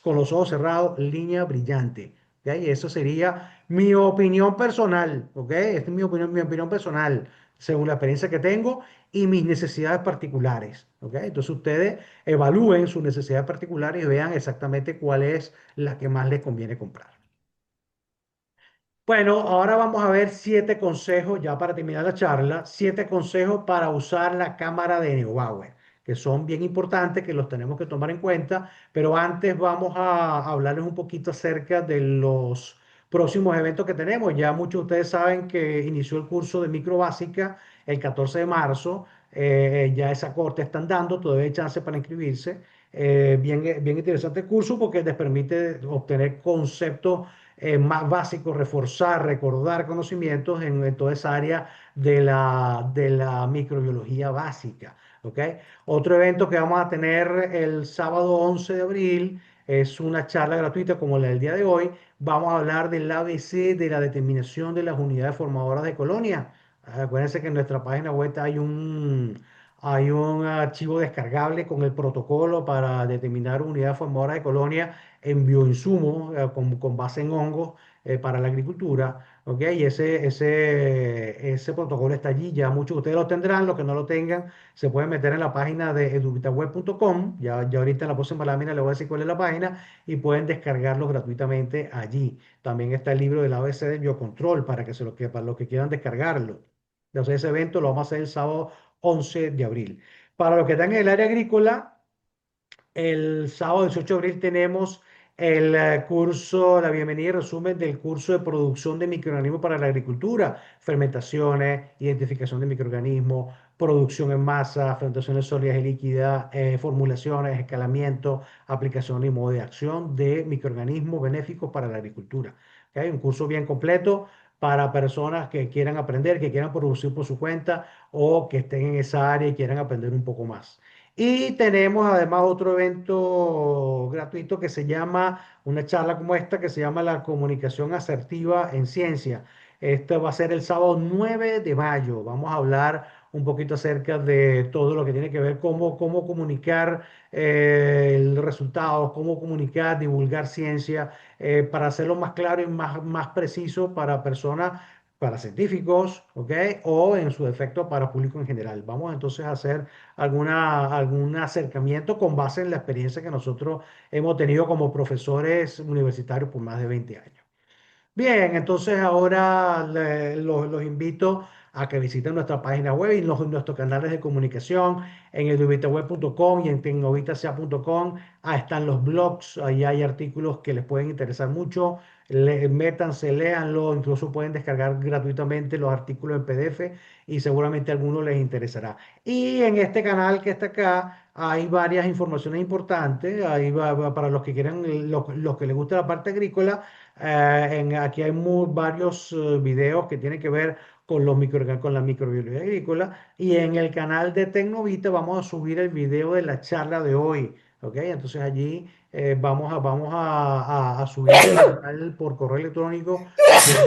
con los ojos cerrados, línea brillante. ¿Ok? Y eso sería mi opinión personal, ¿ok? Esta es mi opinión personal, según la experiencia que tengo y mis necesidades particulares, ¿ok? Entonces ustedes evalúen sus necesidades particulares y vean exactamente cuál es la que más les conviene comprar. Bueno, ahora vamos a ver 7 consejos, ya para terminar la charla, 7 consejos para usar la cámara de Neubauer, que son bien importantes, que los tenemos que tomar en cuenta, pero antes vamos a hablarles un poquito acerca de los próximos eventos que tenemos. Ya muchos de ustedes saben que inició el curso de microbásica el 14 de marzo, ya esa corte están dando, todavía hay chance para inscribirse. Bien interesante el curso porque les permite obtener conceptos más básico, reforzar, recordar conocimientos en toda esa área de la microbiología básica. ¿Ok? Otro evento que vamos a tener el sábado 11 de abril es una charla gratuita como la del día de hoy. Vamos a hablar del ABC de la determinación de las unidades formadoras de colonia. Acuérdense que en nuestra página web hay un archivo descargable con el protocolo para determinar unidades formadoras de colonia en bioinsumos con base en hongos para la agricultura. ¿Ok? Y ese protocolo está allí, ya muchos de ustedes lo tendrán, los que no lo tengan se pueden meter en la página de eduvitaweb.com, ya ahorita en la próxima lámina les voy a decir cuál es la página, y pueden descargarlo gratuitamente allí. También está el libro del ABC de biocontrol para los que quieran descargarlo. Entonces ese evento lo vamos a hacer el sábado 11 de abril. Para los que están en el área agrícola, el sábado 18 de abril tenemos el curso, la bienvenida y resumen del curso de producción de microorganismos para la agricultura, fermentaciones, identificación de microorganismos, producción en masa, fermentaciones sólidas y líquidas, formulaciones, escalamiento, aplicación y modo de acción de microorganismos benéficos para la agricultura. ¿Ok? Un curso bien completo para personas que quieran aprender, que quieran producir por su cuenta o que estén en esa área y quieran aprender un poco más. Y tenemos además otro evento gratuito que se llama, una charla como esta, que se llama la comunicación asertiva en ciencia. Esto va a ser el sábado 9 de mayo. Vamos a hablar un poquito acerca de todo lo que tiene que ver cómo comunicar los resultados, cómo comunicar, divulgar ciencia, para hacerlo más claro y más preciso para personas, para científicos, ¿ok? O en su defecto para público en general. Vamos entonces a hacer algún acercamiento con base en la experiencia que nosotros hemos tenido como profesores universitarios por más de 20 años. Bien, entonces ahora los invito a que visiten nuestra página web y nuestros canales de comunicación en eduvitaweb.com y en tecnovitasia.com. Ahí están los blogs, ahí hay artículos que les pueden interesar mucho. Métanse, léanlo, incluso pueden descargar gratuitamente los artículos en PDF y seguramente a algunos les interesará. Y en este canal que está acá hay varias informaciones importantes. Ahí para los que quieran, los que les gusta la parte agrícola. Aquí hay varios videos que tienen que ver con la microbiología agrícola y en el canal de Tecnovita vamos a subir el video de la charla de hoy, ¿ok? Entonces allí vamos a subir el canal por correo electrónico.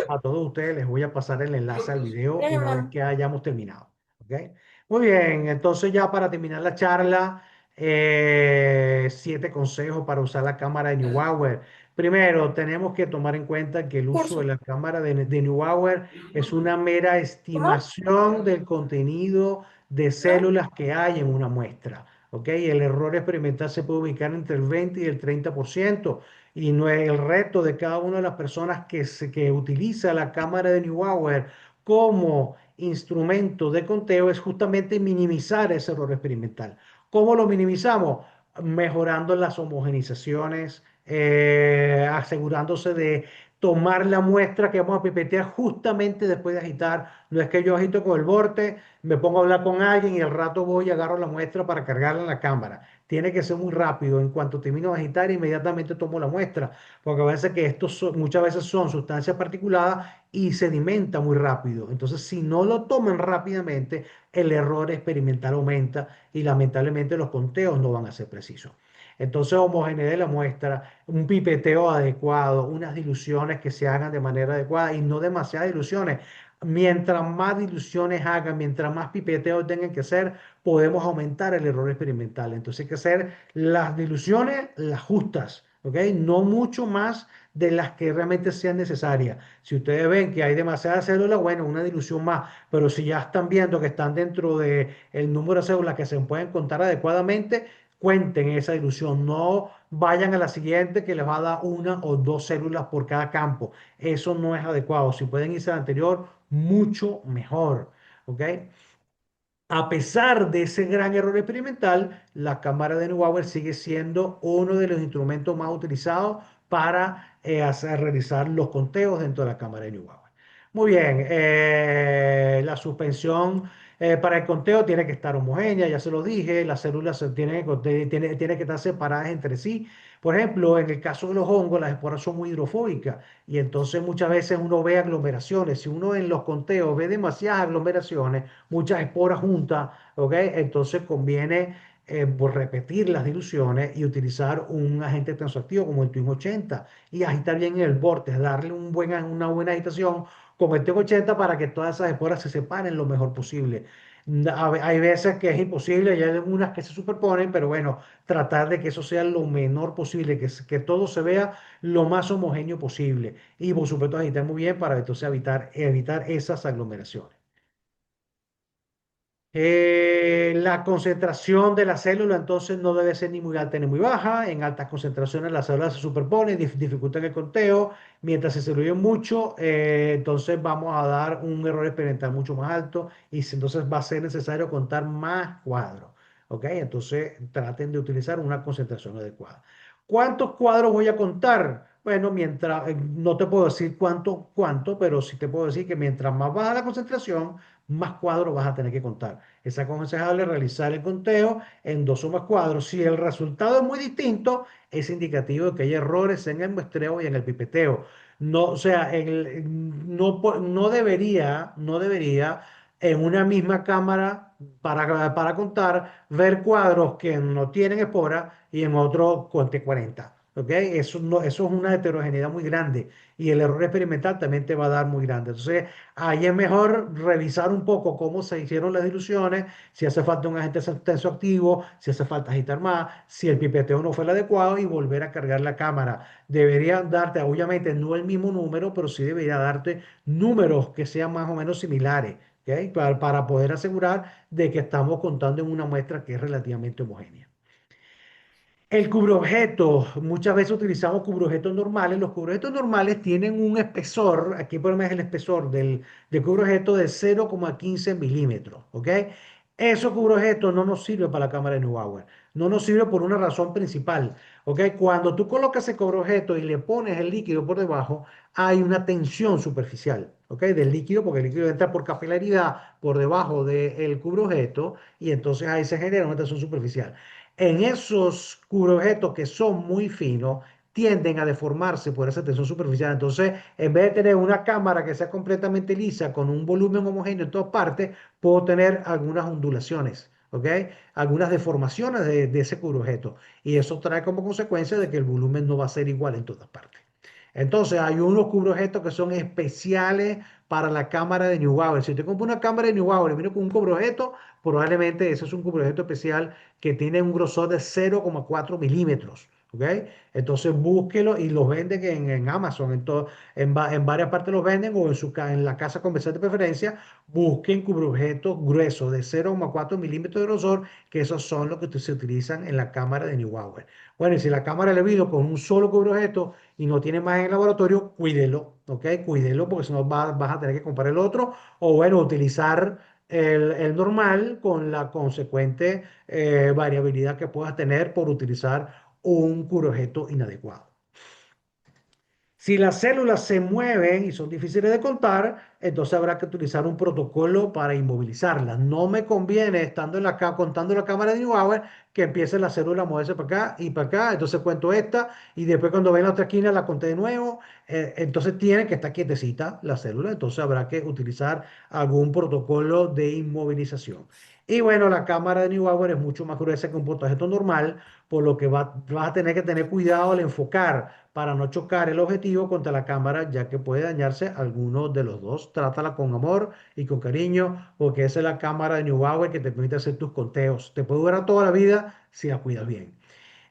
A todos ustedes les voy a pasar el enlace al video una vez que hayamos terminado, ¿ok? Muy bien, entonces ya para terminar la charla, 7 consejos para usar la cámara de Neubauer. Primero, tenemos que tomar en cuenta que el uso de Curso. la cámara de Neubauer es una mera estimación del contenido de células que hay en una muestra. ¿Ok? El error experimental se puede ubicar entre el 20 y el 30%. Y no es el reto de cada una de las personas que utiliza la cámara de Neubauer como instrumento de conteo es justamente minimizar ese error experimental. ¿Cómo lo minimizamos? Mejorando las homogenizaciones, asegurándose de tomar la muestra que vamos a pipetear justamente después de agitar. No es que yo agito con el borte, me pongo a hablar con alguien y al rato voy y agarro la muestra para cargarla en la cámara. Tiene que ser muy rápido. En cuanto termino de agitar, inmediatamente tomo la muestra, porque a veces que muchas veces son sustancias particuladas y sedimenta muy rápido. Entonces, si no lo toman rápidamente, el error experimental aumenta y lamentablemente los conteos no van a ser precisos. Entonces, homogeneidad de la muestra, un pipeteo adecuado, unas diluciones que se hagan de manera adecuada y no demasiadas diluciones. Mientras más diluciones hagan, mientras más pipeteo tengan que hacer, podemos aumentar el error experimental. Entonces hay que hacer las diluciones, las justas, ¿ok? No mucho más de las que realmente sean necesarias. Si ustedes ven que hay demasiadas células, bueno, una dilución más, pero si ya están viendo que están dentro del número de células que se pueden contar adecuadamente, cuenten esa dilución, no vayan a la siguiente que les va a dar una o dos células por cada campo. Eso no es adecuado. Si pueden irse al anterior, mucho mejor. ¿Ok? A pesar de ese gran error experimental, la cámara de Neubauer sigue siendo uno de los instrumentos más utilizados para realizar los conteos dentro de la cámara de Neubauer. Muy bien, la suspensión para el conteo tiene que estar homogénea, ya se lo dije, las células tienen que estar separadas entre sí. Por ejemplo, en el caso de los hongos, las esporas son muy hidrofóbicas y entonces muchas veces uno ve aglomeraciones. Si uno en los conteos ve demasiadas aglomeraciones, muchas esporas juntas, ¿ok? Entonces conviene pues, repetir las diluciones y utilizar un agente tensoactivo como el TWIN 80 y agitar bien el vórtice, darle una buena agitación con el TWIN 80 para que todas esas esporas se separen lo mejor posible. Hay veces que es imposible y hay algunas que se superponen, pero bueno, tratar de que eso sea lo menor posible, que todo se vea lo más homogéneo posible y por supuesto agitar muy bien para entonces evitar esas aglomeraciones. La concentración de la célula entonces no debe ser ni muy alta ni muy baja. En altas concentraciones las células se superponen, dificultan el conteo. Mientras se diluyen mucho, entonces vamos a dar un error experimental mucho más alto y entonces va a ser necesario contar más cuadros. ¿Ok? Entonces traten de utilizar una concentración adecuada. ¿Cuántos cuadros voy a contar? Bueno, no te puedo decir cuánto, pero sí te puedo decir que mientras más baja la concentración, más cuadros vas a tener que contar. Es aconsejable realizar el conteo en dos o más cuadros. Si el resultado es muy distinto, es indicativo de que hay errores en el muestreo y en el pipeteo. No, o sea, no, no debería en una misma cámara para contar ver cuadros que no tienen espora y en otro conté 40. ¿Ok? Eso, no, eso es una heterogeneidad muy grande y el error experimental también te va a dar muy grande. Entonces, ahí es mejor revisar un poco cómo se hicieron las diluciones, si hace falta un agente tensoactivo, si hace falta agitar más, si el pipeteo no fue el adecuado y volver a cargar la cámara. Debería darte, obviamente, no el mismo número, pero sí debería darte números que sean más o menos similares, ¿ok? Para poder asegurar de que estamos contando en una muestra que es relativamente homogénea. El cubreobjeto, muchas veces utilizamos cubreobjetos normales. Los cubreobjetos normales tienen un espesor, aquí por lo menos el espesor del cubreobjeto de 0,15 milímetros, ¿ok? Esos cubreobjetos no nos sirve para la cámara de Neubauer, no nos sirve por una razón principal, ¿ok? Cuando tú colocas el cubreobjeto y le pones el líquido por debajo, hay una tensión superficial, ¿ok? Del líquido, porque el líquido entra por capilaridad por debajo del cubreobjeto y entonces ahí se genera una tensión superficial. En esos cubreobjetos que son muy finos, tienden a deformarse por esa tensión superficial. Entonces, en vez de tener una cámara que sea completamente lisa con un volumen homogéneo en todas partes, puedo tener algunas ondulaciones, ¿ok? Algunas deformaciones de ese cubreobjeto. Y eso trae como consecuencia de que el volumen no va a ser igual en todas partes. Entonces, hay unos cubreobjetos que son especiales para la cámara de Neubauer. Si usted compra una cámara de Neubauer y viene con un cubreobjeto, probablemente ese es un cubreobjeto especial que tiene un grosor de 0,4 milímetros. ¿Ok? Entonces búsquelo y los venden en Amazon, en varias partes los venden o en la casa comercial de preferencia. Busquen cubreobjetos gruesos de 0,4 milímetros de grosor, que esos son los que se utilizan en la cámara de Neubauer. Bueno, y si la cámara le vino con un solo cubreobjeto y no tiene más en el laboratorio, cuídelo, ¿ok? Cuídelo porque si no vas a tener que comprar el otro o bueno, utilizar el normal con la consecuente variabilidad que puedas tener por utilizar un curojeto inadecuado. Si las células se mueven y son difíciles de contar, entonces habrá que utilizar un protocolo para inmovilizarlas. No me conviene, estando contando la cámara de Neubauer, que empiece la célula a moverse para acá y para acá. Entonces cuento esta y después cuando ven la otra esquina la conté de nuevo. Entonces tiene que estar quietecita la célula. Entonces habrá que utilizar algún protocolo de inmovilización. Y bueno, la cámara de Neubauer es mucho más gruesa que un portajeto normal, por lo que vas a tener que tener cuidado al enfocar para no chocar el objetivo contra la cámara, ya que puede dañarse alguno de los dos. Trátala con amor y con cariño, porque esa es la cámara de Neubauer que te permite hacer tus conteos. Te puede durar toda la vida si la cuidas bien.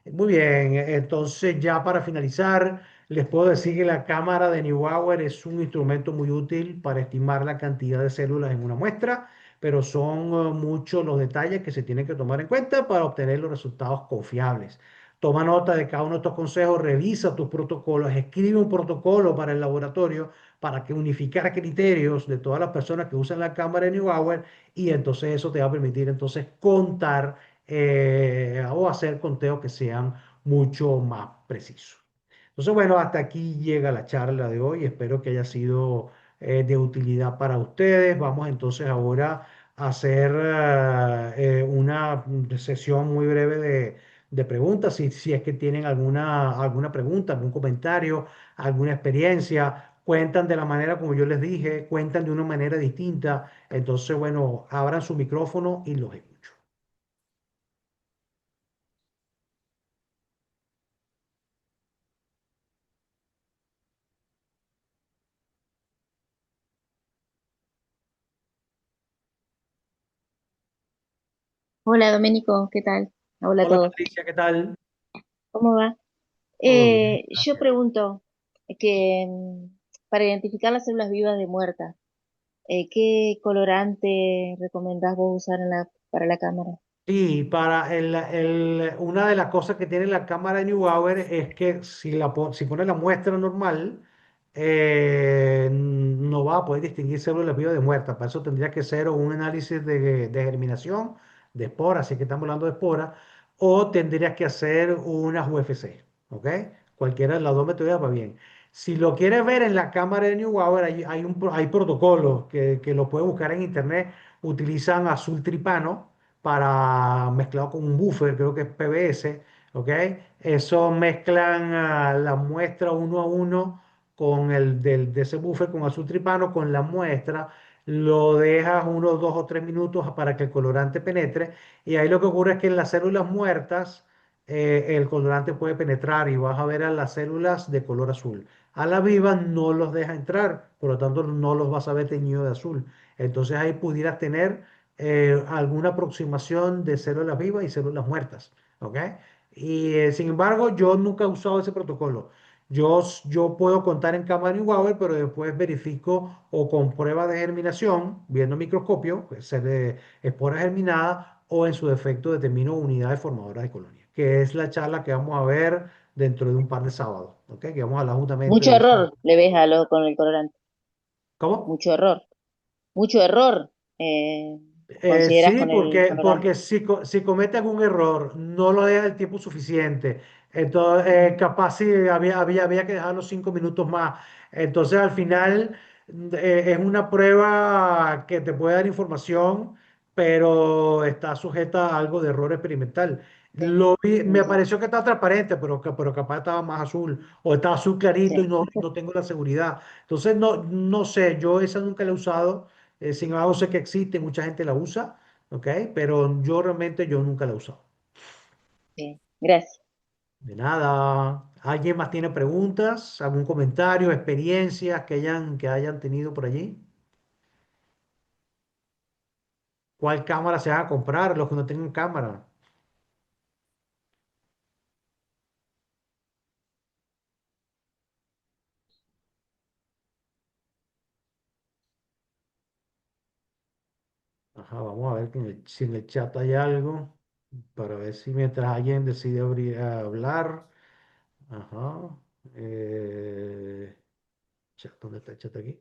Muy bien, entonces ya para finalizar, les puedo decir que la cámara de Neubauer es un instrumento muy útil para estimar la cantidad de células en una muestra, pero son muchos los detalles que se tienen que tomar en cuenta para obtener los resultados confiables. Toma nota de cada uno de estos consejos, revisa tus protocolos, escribe un protocolo para el laboratorio para que unificar criterios de todas las personas que usan la cámara de Neubauer y entonces eso te va a permitir entonces contar o hacer conteos que sean mucho más precisos. Entonces, bueno, hasta aquí llega la charla de hoy. Espero que haya sido de utilidad para ustedes. Vamos entonces ahora a hacer una sesión muy breve de preguntas. Si es que tienen alguna pregunta, algún comentario, alguna experiencia, cuentan de la manera como yo les dije, cuentan de una manera distinta. Entonces, bueno, abran su micrófono y los escucho. Hola Doménico, ¿qué tal? Hola a Hola todos. Patricia, ¿qué tal? ¿Cómo va? Todo bien, Yo gracias. pregunto que para identificar las células vivas de muertas, ¿qué colorante recomendás vos usar para la cámara? Sí, una de las cosas que tiene la cámara de Neubauer es que si pones la muestra normal, no va a poder distinguir células vivas de muertas. Para eso tendría que ser o un análisis de germinación de esporas, así que estamos hablando de esporas, o tendrías que hacer unas UFC, ¿ok? Cualquiera de las dos metodologías va bien. Si lo quieres ver en la cámara de Neubauer, hay protocolos que lo puedes buscar en internet, utilizan azul tripano para mezclado con un buffer, creo que es PBS, ¿ok? Eso mezclan la muestra uno a uno de ese buffer con azul tripano, con la muestra, lo dejas unos 2 o 3 minutos para que el colorante penetre y ahí lo que ocurre es que en las células muertas el colorante puede penetrar y vas a ver a las células de color azul. A la viva no los deja entrar, por lo tanto no los vas a ver teñido de azul. Entonces ahí pudieras tener alguna aproximación de células vivas y células muertas, ¿ok? Y sin embargo, yo nunca he usado ese protocolo. Yo puedo contar en cámara Neubauer, pero después verifico o con pruebas de germinación, viendo microscopio, pues, ser de esporas germinadas, o en su defecto determino unidades formadoras de colonias, que es la charla que vamos a ver dentro de un par de sábados, ¿ok? Que vamos a hablar justamente Mucho de eso. error le ves a lo con el colorante, ¿Cómo? mucho error, mucho error consideras Sí, con el porque colorante. si comete algún error, no lo deja el tiempo suficiente. Entonces, Ujú, capaz sí había que dejarlo 5 minutos más. Entonces, al final, es una prueba que te puede dar información, pero está sujeta a algo de error experimental. sí, Me entiendo, pareció que estaba transparente, pero capaz estaba más azul, o estaba azul clarito sí, y no tengo la seguridad. Entonces, no sé, yo esa nunca la he usado. Sin embargo, sé que existe, mucha gente la usa, ¿ok? Pero yo nunca la he usado. sí. Gracias. De nada. ¿Alguien más tiene preguntas? ¿Algún comentario, experiencias que hayan tenido por allí? ¿Cuál cámara se van a comprar? Los que no tengan cámara. Ajá, vamos a ver si en el chat hay algo para ver si mientras alguien decide hablar. Ajá. ¿Dónde está el chat aquí?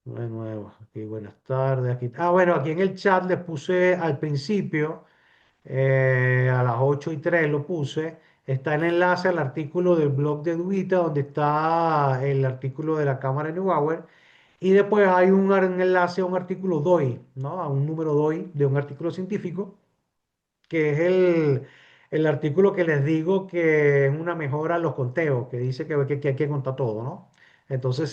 De nuevo, aquí buenas tardes. Bueno, aquí en el chat les puse al principio, a las 8:03 lo puse. Está el enlace al artículo del blog de Dubita, donde está el artículo de la Cámara de Neubauer. Y después hay un enlace a un artículo DOI, ¿no? A un número DOI de un artículo científico que es el artículo que les digo que es una mejora en los conteos, que dice que hay que contar todo, ¿no? Entonces,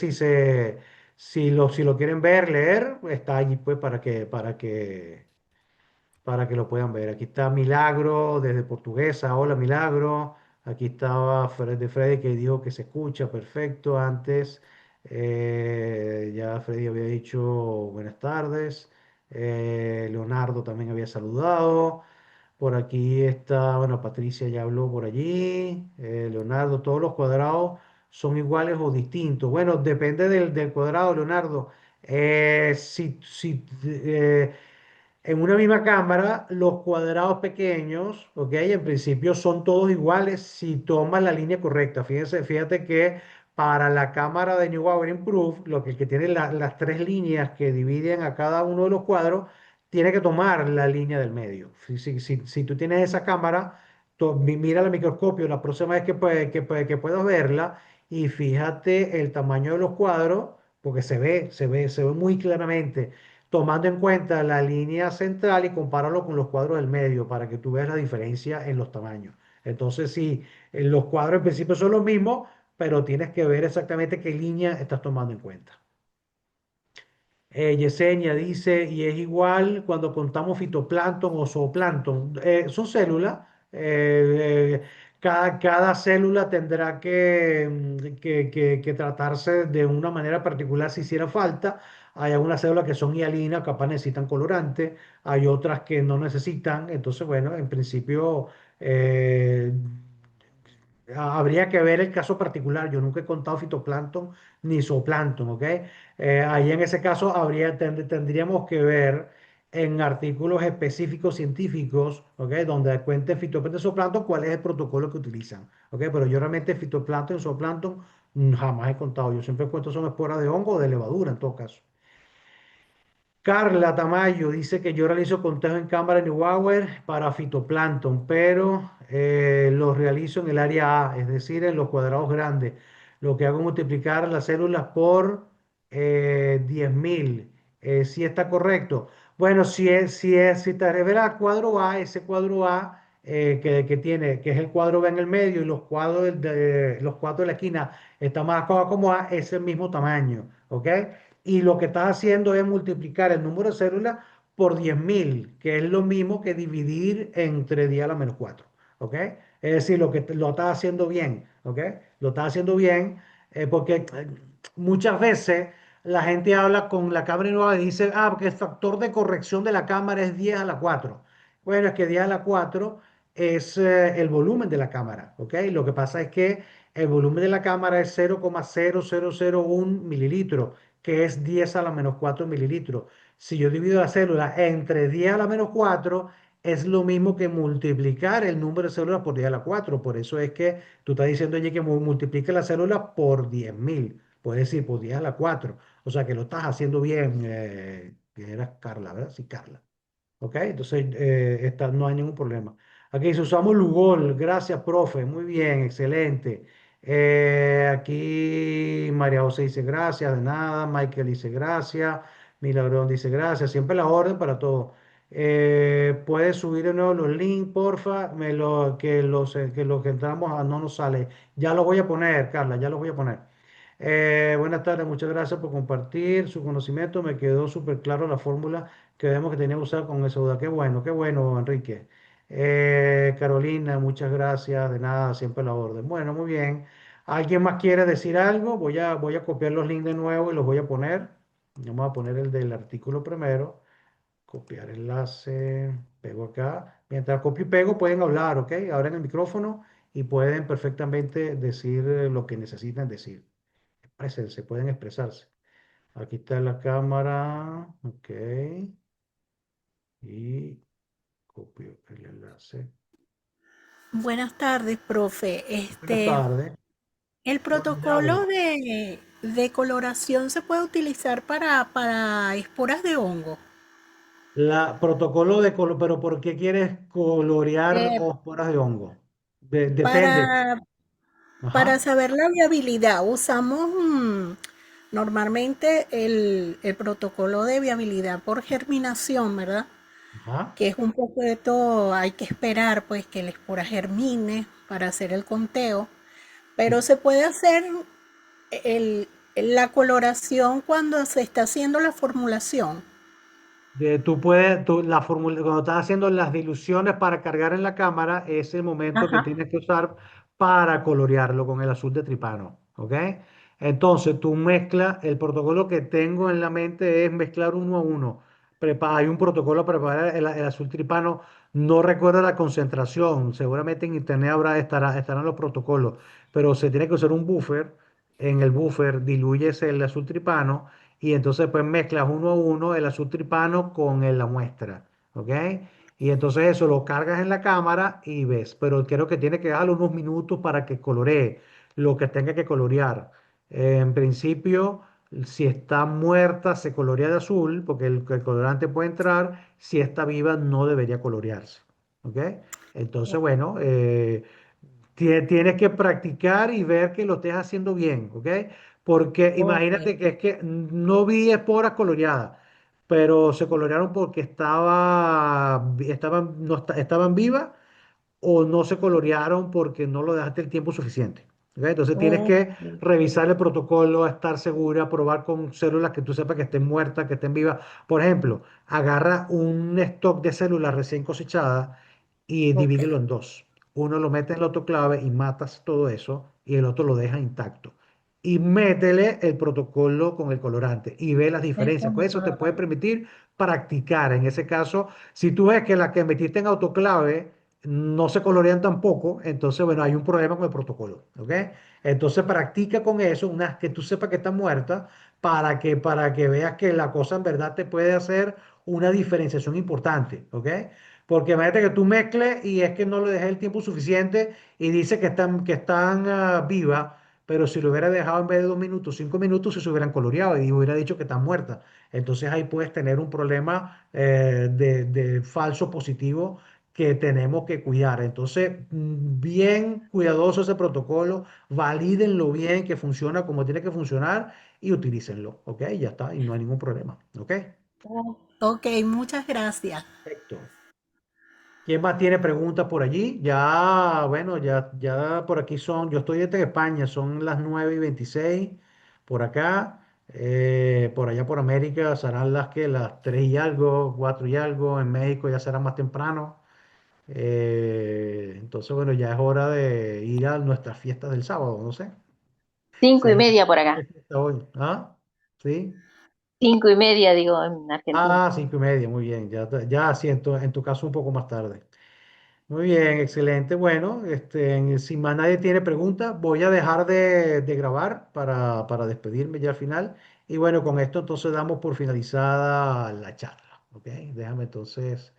si lo quieren ver, leer, está allí pues para que lo puedan ver. Aquí está Milagro desde Portuguesa. Hola, Milagro. Aquí estaba Freddy que dijo que se escucha perfecto antes. Ya Freddy había dicho buenas tardes. Leonardo también había saludado. Por aquí está, bueno, Patricia ya habló por allí. Leonardo, todos los cuadrados son iguales o distintos. Bueno, depende del cuadrado, Leonardo. En una misma cámara, los cuadrados pequeños, ¿ok? En principio son todos iguales si tomas la línea correcta. Fíjate que para la cámara de New Power Improve, que tiene las tres líneas que dividen a cada uno de los cuadros, tiene que tomar la línea del medio. Si tú tienes esa cámara, mira el microscopio la próxima vez que puedas verla y fíjate el tamaño de los cuadros, porque se ve muy claramente tomando en cuenta la línea central y compáralo con los cuadros del medio para que tú veas la diferencia en los tamaños. Entonces, sí, los cuadros en principio son los mismos, pero tienes que ver exactamente qué línea estás tomando en cuenta. Yesenia dice, y es igual cuando contamos fitoplancton o zooplancton. Son células. Cada célula tendrá que tratarse de una manera particular si hiciera falta. Hay algunas células que son hialinas, capaz necesitan colorante. Hay otras que no necesitan. Entonces, bueno, en principio eh, habría que ver el caso particular. Yo nunca he contado fitoplancton ni zooplancton, ¿ok? Ahí en ese caso tendríamos que ver en artículos específicos científicos, ¿ok? Donde cuenten fitoplancton y zooplancton cuál es el protocolo que utilizan, ¿ok? Pero yo realmente fitoplancton y zooplancton jamás he contado. Yo siempre cuento son esporas de hongo o de levadura en todo caso. Carla Tamayo dice que yo realizo conteo en cámara Neubauer para fitoplancton, pero los realizo en el área A, es decir, en los cuadrados grandes. Lo que hago es multiplicar las células por 10.000. Si está correcto. Bueno, si te revela cuadro A, ese cuadro A que tiene, que es el cuadro B en el medio y los cuadros los cuadros de la esquina están más acomodados, es el mismo tamaño, ¿ok? Y lo que estás haciendo es multiplicar el número de células por 10.000, que es lo mismo que dividir entre 10 a la menos 4, ¿ok? Es decir, lo estás haciendo bien, ¿ok? Lo estás haciendo bien porque muchas veces la gente habla con la cámara nueva y dice, ah, porque el factor de corrección de la cámara es 10 a la 4. Bueno, es que 10 a la 4 es el volumen de la cámara, ¿ok? Lo que pasa es que el volumen de la cámara es 0,0001 mililitros, que es 10 a la menos 4 mililitros. Si yo divido la célula entre 10 a la menos 4, es lo mismo que multiplicar el número de células por 10 a la 4. Por eso es que tú estás diciendo allí que multiplique las células por 10.000. Puedes decir por 10 a la 4. O sea que lo estás haciendo bien, que eras Carla, ¿verdad? Sí, Carla. ¿Ok? Entonces, no hay ningún problema. Aquí dice, usamos Lugol. Gracias, profe. Muy bien, excelente. Aquí María José dice gracias, de nada. Michael dice gracias. Milagrón dice gracias. Siempre la orden para todo. Puedes subir de nuevo los links, porfa. Que los que entramos no nos sale. Ya los voy a poner, Carla, ya los voy a poner. Buenas tardes, muchas gracias por compartir su conocimiento. Me quedó súper claro la fórmula que vemos que tenía que usar con esa duda. Qué bueno, Enrique. Carolina, muchas gracias. De nada, siempre a la orden. Bueno, muy bien. ¿Alguien más quiere decir algo? Voy a copiar los links de nuevo y los voy a poner. Vamos a poner el del artículo primero. Copiar enlace. Pego acá. Mientras copio y pego, pueden hablar, ¿ok? Abren el micrófono y pueden perfectamente decir lo que necesitan decir. Expresense, pueden expresarse. Aquí está la cámara. Ok. Y copio el enlace. Buenas tardes, profe. Buenas tardes. El Formidable. protocolo de coloración se puede utilizar para esporas de hongo. Protocolo de color, pero ¿por qué quieres colorear Eh, hojuelas de hongo? Depende. para, para Ajá, saber la viabilidad, usamos normalmente el protocolo de viabilidad por germinación, ¿verdad? ajá. Que es un poco de todo, hay que esperar pues que la espora germine para hacer el conteo, pero se puede hacer el, la coloración cuando se está haciendo la formulación. Tú puedes, la fórmula, cuando estás haciendo las diluciones para cargar en la cámara, es el momento que Ajá. tienes que usar para colorearlo con el azul de tripano, ¿ok? Entonces tú mezclas, el protocolo que tengo en la mente es mezclar uno a uno. Hay un protocolo para preparar el azul tripano, no recuerdo la concentración, seguramente en internet estarán los protocolos, pero se tiene que usar un buffer, en el buffer diluyes el azul tripano y entonces pues mezclas uno a uno el azul tripano con la muestra, ¿ok? Y entonces eso lo cargas en la cámara y ves, pero creo que tiene que darle unos minutos para que coloree lo que tenga que colorear. En principio, si está muerta, se colorea de azul, porque el colorante puede entrar. Si está viva, no debería colorearse, ¿ok? Entonces, bueno, tienes que practicar y ver que lo estés haciendo bien, ¿ok? Porque Ok. imagínate que es que no vi esporas coloreadas, pero se colorearon porque estaban vivas o no se colorearon porque no lo dejaste el tiempo suficiente. ¿Ok? Entonces tienes Ok. que revisar el protocolo, estar segura, probar con células que tú sepas que estén muertas, que estén vivas. Por ejemplo, agarra un stock de células recién cosechadas y Ok. divídelo en dos. Uno lo mete en el autoclave y matas todo eso y el otro lo deja intacto. Y métele el protocolo con el colorante y ve las El diferencias. Pues eso te puede control. permitir practicar. En ese caso, si tú ves que la que metiste en autoclave no se colorean tampoco, entonces, bueno, hay un problema con el protocolo, ¿ok? Entonces practica con eso, una que tú sepas que está muerta, para que veas que la cosa en verdad te puede hacer una diferenciación importante, ¿ok? Porque imagínate que tú mezcles y es que no le dejé el tiempo suficiente y dice que están vivas, pero si lo hubiera dejado en vez de 2 minutos, 5 minutos, se hubieran coloreado y hubiera dicho que están muertas. Entonces ahí puedes tener un problema de falso positivo que tenemos que cuidar. Entonces, bien cuidadoso ese protocolo, valídenlo bien, que funciona como tiene que funcionar y utilícenlo, ¿ok? Ya está, y no hay ningún problema, ¿ok? Ok, muchas gracias. Perfecto. ¿Quién más tiene preguntas por allí? Ya, bueno, ya por aquí son, yo estoy desde España, son las 9:26 por acá. Por allá por América serán las 3 y algo, 4 y algo. En México ya será más temprano. Entonces, bueno, ya es hora de ir a nuestras fiestas del sábado, no sé. Cinco Si y hay media por acá. fiesta hoy. ¿Ah? ¿Sí? 5:30, digo, en Argentina. Ah, 5:30, muy bien. Ya siento, en tu caso un poco más tarde. Muy bien, excelente. Bueno, si más nadie tiene preguntas, voy a dejar de grabar para despedirme ya al final. Y bueno, con esto entonces damos por finalizada la charla. ¿Ok? Déjame entonces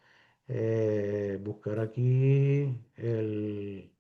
buscar aquí el...